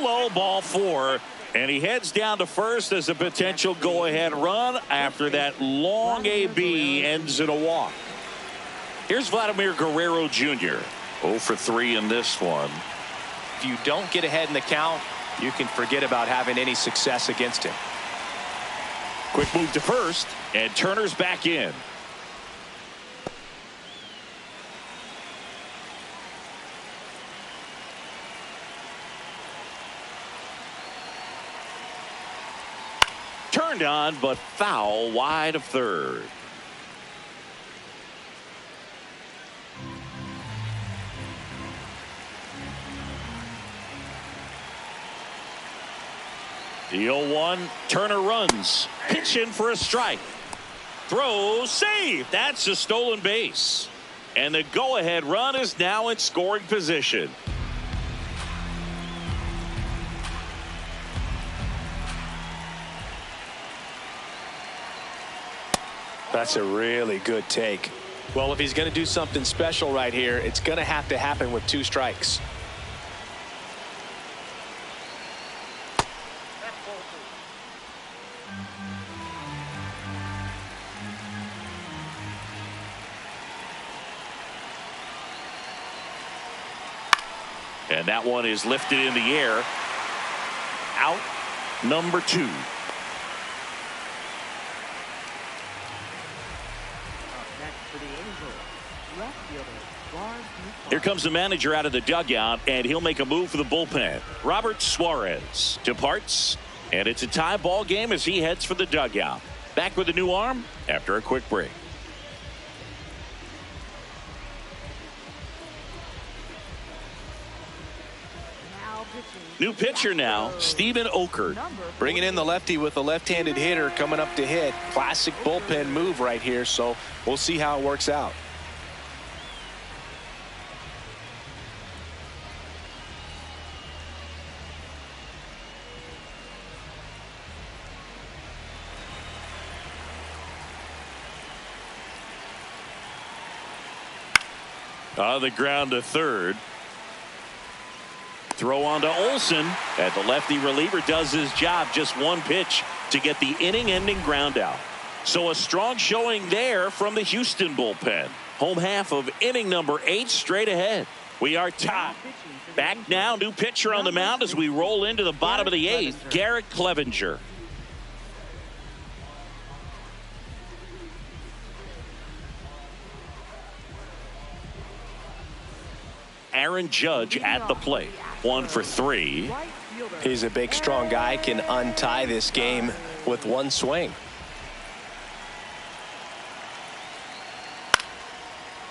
Low, ball 4, and he heads down to first as a potential go-ahead run after that long AB ends in a walk. Here's Vladimir Guerrero Jr. 0 for 3 in this one. If you don't get ahead in the count, you can forget about having any success against him. Quick move to first, and Turner's back in. Turned on, but foul wide of third. The 0-1, Turner runs. Pitch in for a strike. Throw, save. That's a stolen base. And the go-ahead run is now in scoring position. That's a really good take. Well, if he's going to do something special right here, it's going to have to happen with 2 strikes. That's ball 2. And that one is lifted in the air. Out number 2. Here comes the manager out of the dugout, and he'll make a move for the bullpen. Robert Suarez departs, and it's a tie ball game as he heads for the dugout. Back with a new arm after a quick break. New pitcher now, Steven Okert. Bringing in the lefty with a left-handed hitter coming up to hit. Classic bullpen move right here, so we'll see how it works out. On the ground to third. Throw on to Olsen, and the lefty reliever does his job. Just one pitch to get the inning-ending ground out. So a strong showing there from the Houston bullpen. Home half of inning number 8 straight ahead. We are tied. Back now, new pitcher on the mound as we roll into the bottom of the 8th, Garrett Clevenger. Aaron Judge at the plate. 1 for 3. He's a big, strong guy, can untie this game with one swing.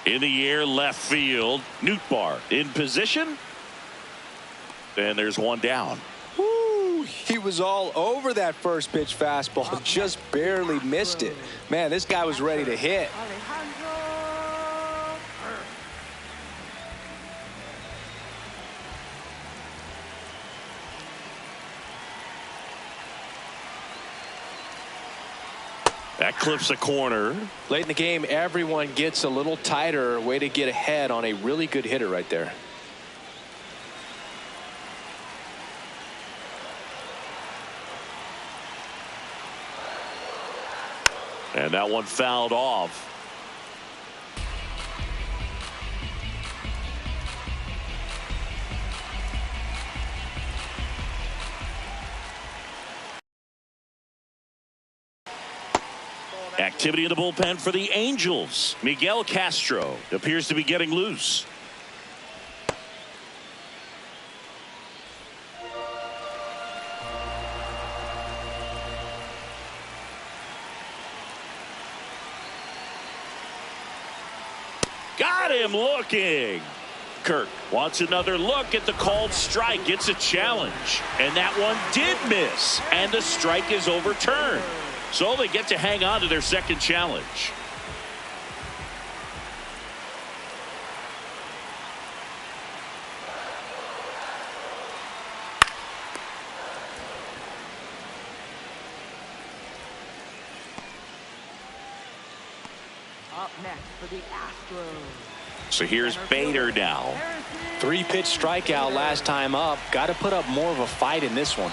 In the air, left field. Nootbaar in position. And there's one down. Woo, he was all over that first pitch fastball, just barely missed it. Man, this guy was ready to hit. That clips a corner. Late in the game, everyone gets a little tighter. Way to get ahead on a really good hitter right there. And that one fouled off. Activity in the bullpen for the Angels. Miguel Castro appears to be getting loose. Got him looking. Kirk wants another look at the called strike. It's a challenge. And that one did miss. And the strike is overturned. So they get to hang on to their second challenge. Up next for the Astros. So here's Bader now. 3-pitch strikeout last time up. Got to put up more of a fight in this one.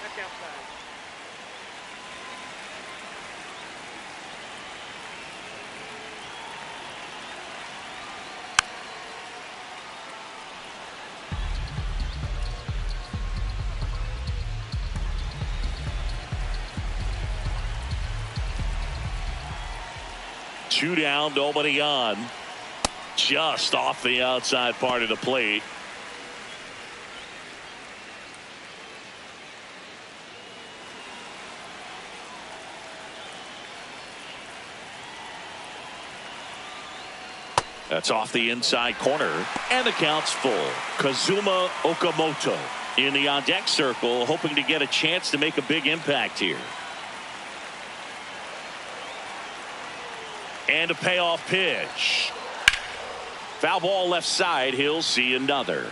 That's outside. Two down, nobody on. Just off the outside part of the plate. That's off the inside corner, and the count's full. Kazuma Okamoto in the on-deck circle, hoping to get a chance to make a big impact here. And a payoff pitch. Foul ball left side. He'll see another.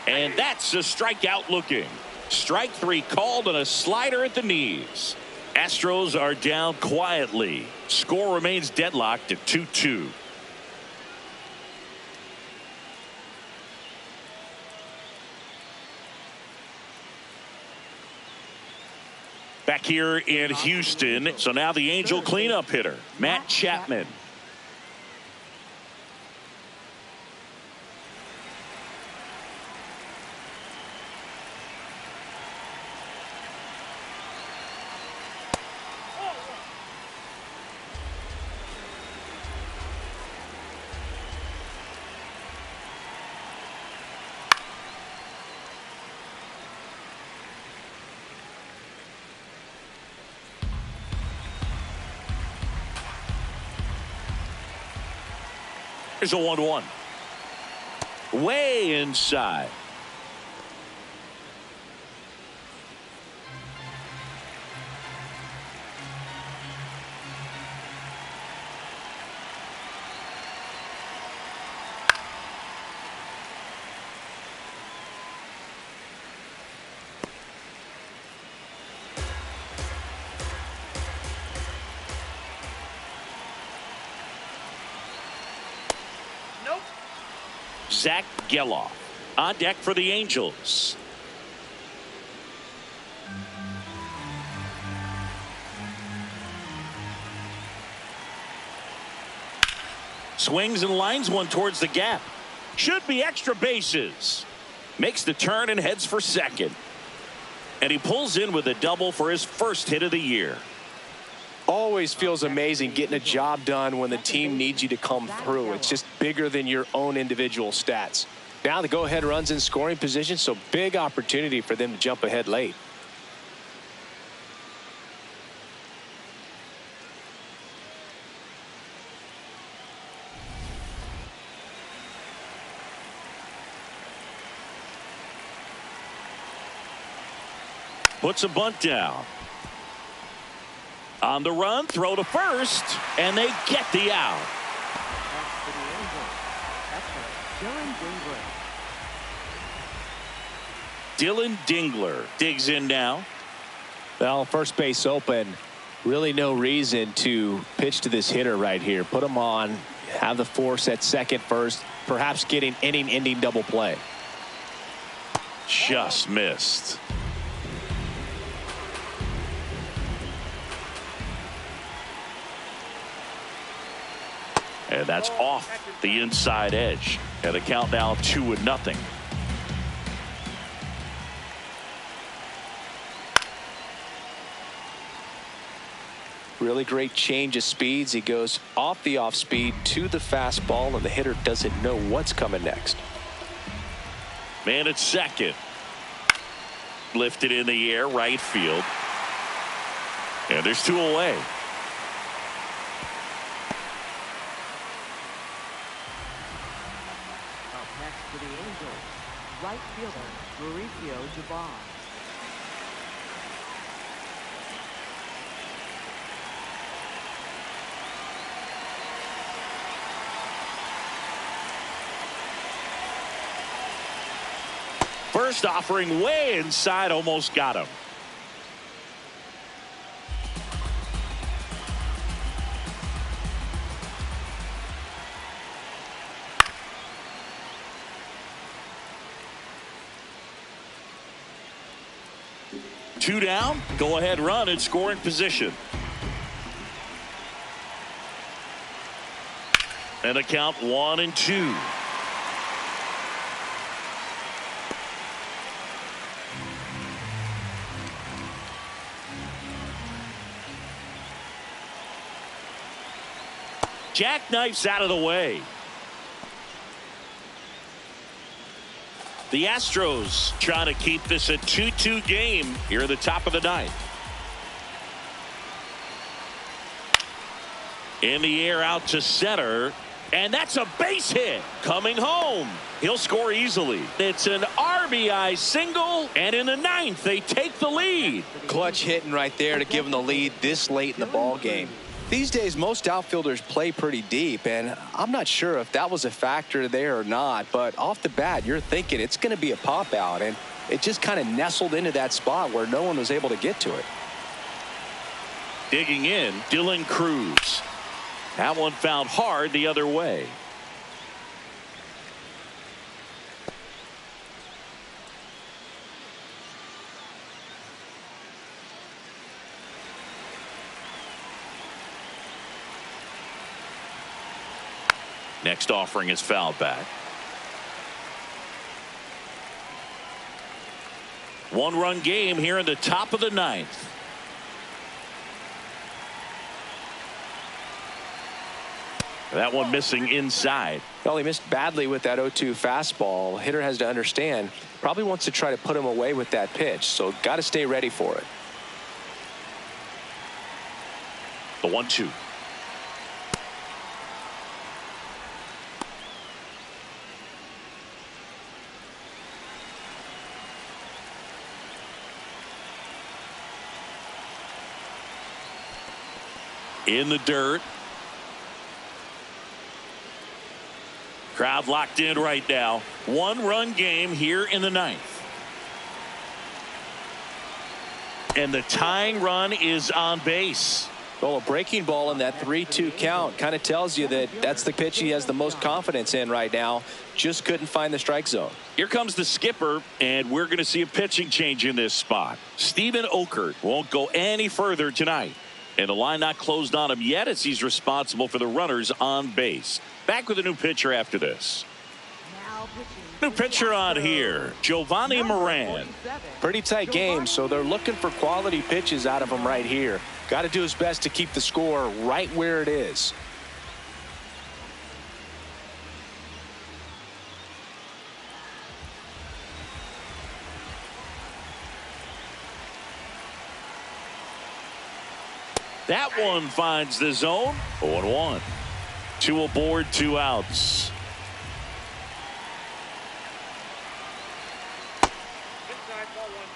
And that's a strikeout looking. Strike three called on a slider at the knees. Astros are down quietly. Score remains deadlocked at 2-2. Back here in Houston. So now the Angel cleanup hitter, Matt Chapman. Here's a 1-1. Way inside. Zach Geloff on deck for the Angels. Swings and lines one towards the gap. Should be extra bases. Makes the turn and heads for second. And he pulls in with a double for his first hit of the year. Always feels amazing getting a job done when the team needs you to come through. It's just bigger than your own individual stats. Now the go-ahead runs in scoring position, so big opportunity for them to jump ahead late. Puts a bunt down. On the run, throw to first, and they get the out. That's for the Angels. Catcher, Dylan Dingler. Dylan Dingler digs in now. Well, first base open. Really no reason to pitch to this hitter right here. Put him on, have the force at second first, perhaps getting inning-ending double play. Just missed. And that's off the inside edge. And the count now 2-0. Really great change of speeds. He goes off the off speed to the fastball, and the hitter doesn't know what's coming next. Man at second. Lifted in the air, right field. And there's 2 away. Up next for the Angels, right fielder Mauricio Dubon. First offering way inside, almost got him. Two down, go ahead run in scoring position. And the count 1-2. Jackknifes out of the way. The Astros trying to keep this a 2-2 game here at the top of the ninth. In the air out to center. And that's a base hit. Coming home. He'll score easily. It's an RBI single. And in the ninth, they take the lead. Clutch hitting right there to give them the lead this late in the ball game. These days, most outfielders play pretty deep, and I'm not sure if that was a factor there or not, but off the bat, you're thinking it's going to be a pop out, and it just kind of nestled into that spot where no one was able to get to it. Digging in, Dylan Cruz. That one found hard the other way. Next offering is fouled back. One-run game here in the top of the ninth. That one missing inside. Well, he missed badly with that 0-2 fastball. Hitter has to understand, probably wants to try to put him away with that pitch, so got to stay ready for it. The 1-2. In the dirt. Crowd locked in right now. One-run game here in the ninth. And the tying run is on base. Well, a breaking ball in that 3-2 count kind of tells you that that's the pitch he has the most confidence in right now. Just couldn't find the strike zone. Here comes the skipper, and we're going to see a pitching change in this spot. Steven Okert won't go any further tonight. And the line not closed on him yet as he's responsible for the runners on base. Back with a new pitcher after this. New pitcher on here, Giovanni Moran. Pretty tight game, so they're looking for quality pitches out of him right here. Got to do his best to keep the score right where it is. That one finds the zone. 0-1. 2 aboard, 2 outs. Inside, ball one.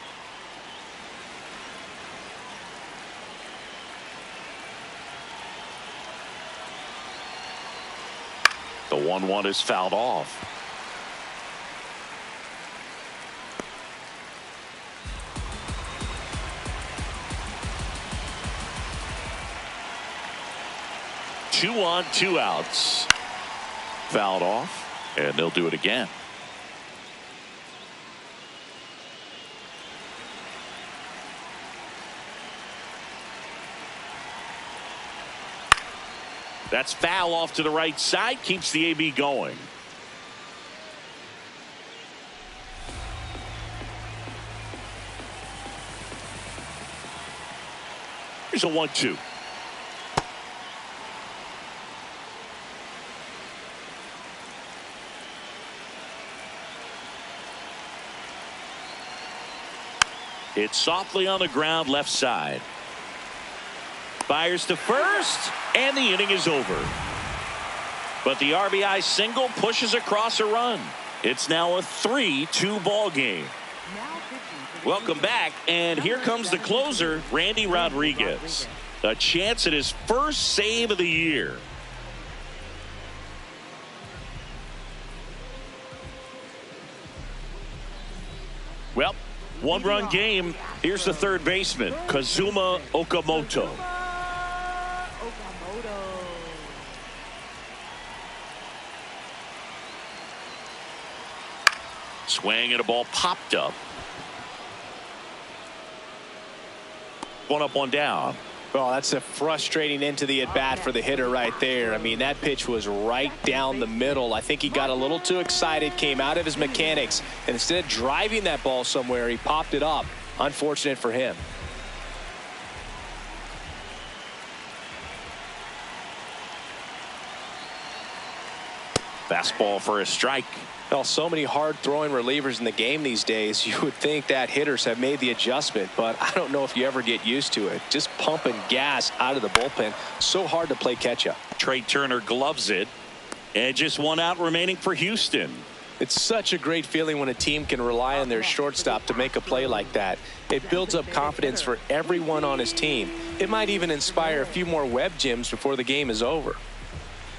The 1-1 is fouled off. Two on, two outs. Fouled off, and they'll do it again. That's foul off to the right side, keeps the AB going. Here's a 1-2. It's softly on the ground left side. Fires to first, and the inning is over. But the RBI single pushes across a run. It's now a 3-2 ball game. Welcome back, and here comes the closer, Randy Rodriguez. A chance at his first save of the year. Well, one-run game. Here's the third baseman, Kazuma Okamoto. Swing and a ball popped up. One up, one down. Well, that's a frustrating end to the at-bat for the hitter right there. I mean, that pitch was right down the middle. I think he got a little too excited, came out of his mechanics, and instead of driving that ball somewhere, he popped it up. Unfortunate for him. Fastball for a strike. Well, so many hard-throwing relievers in the game these days, you would think that hitters have made the adjustment, but I don't know if you ever get used to it. Just pumping gas out of the bullpen, so hard to play catch-up. Trey Turner gloves it, and just one out remaining for Houston. It's such a great feeling when a team can rely on their shortstop to make a play like that. It builds up confidence for everyone on his team. It might even inspire a few more web gems before the game is over.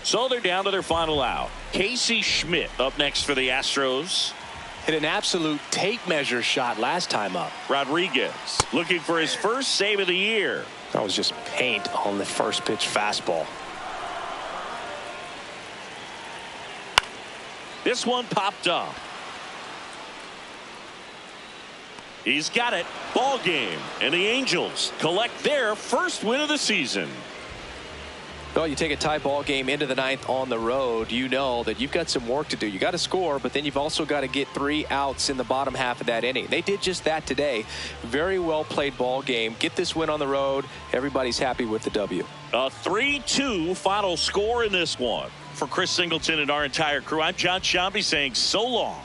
So they're down to their final out. Casey Schmidt up next for the Astros. Hit an absolute tape measure shot last time up. Rodriguez looking for his first save of the year. That was just paint on the first pitch fastball. This one popped up. He's got it. Ball game. And the Angels collect their first win of the season. Well, you take a tie ball game into the ninth on the road, you know that you've got some work to do. You got to score, but then you've also got to get 3 outs in the bottom half of that inning. They did just that today. Very well played ball game. Get this win on the road. Everybody's happy with the W. A 3-2 final score in this one. For Chris Singleton and our entire crew, I'm John Shambi saying so long.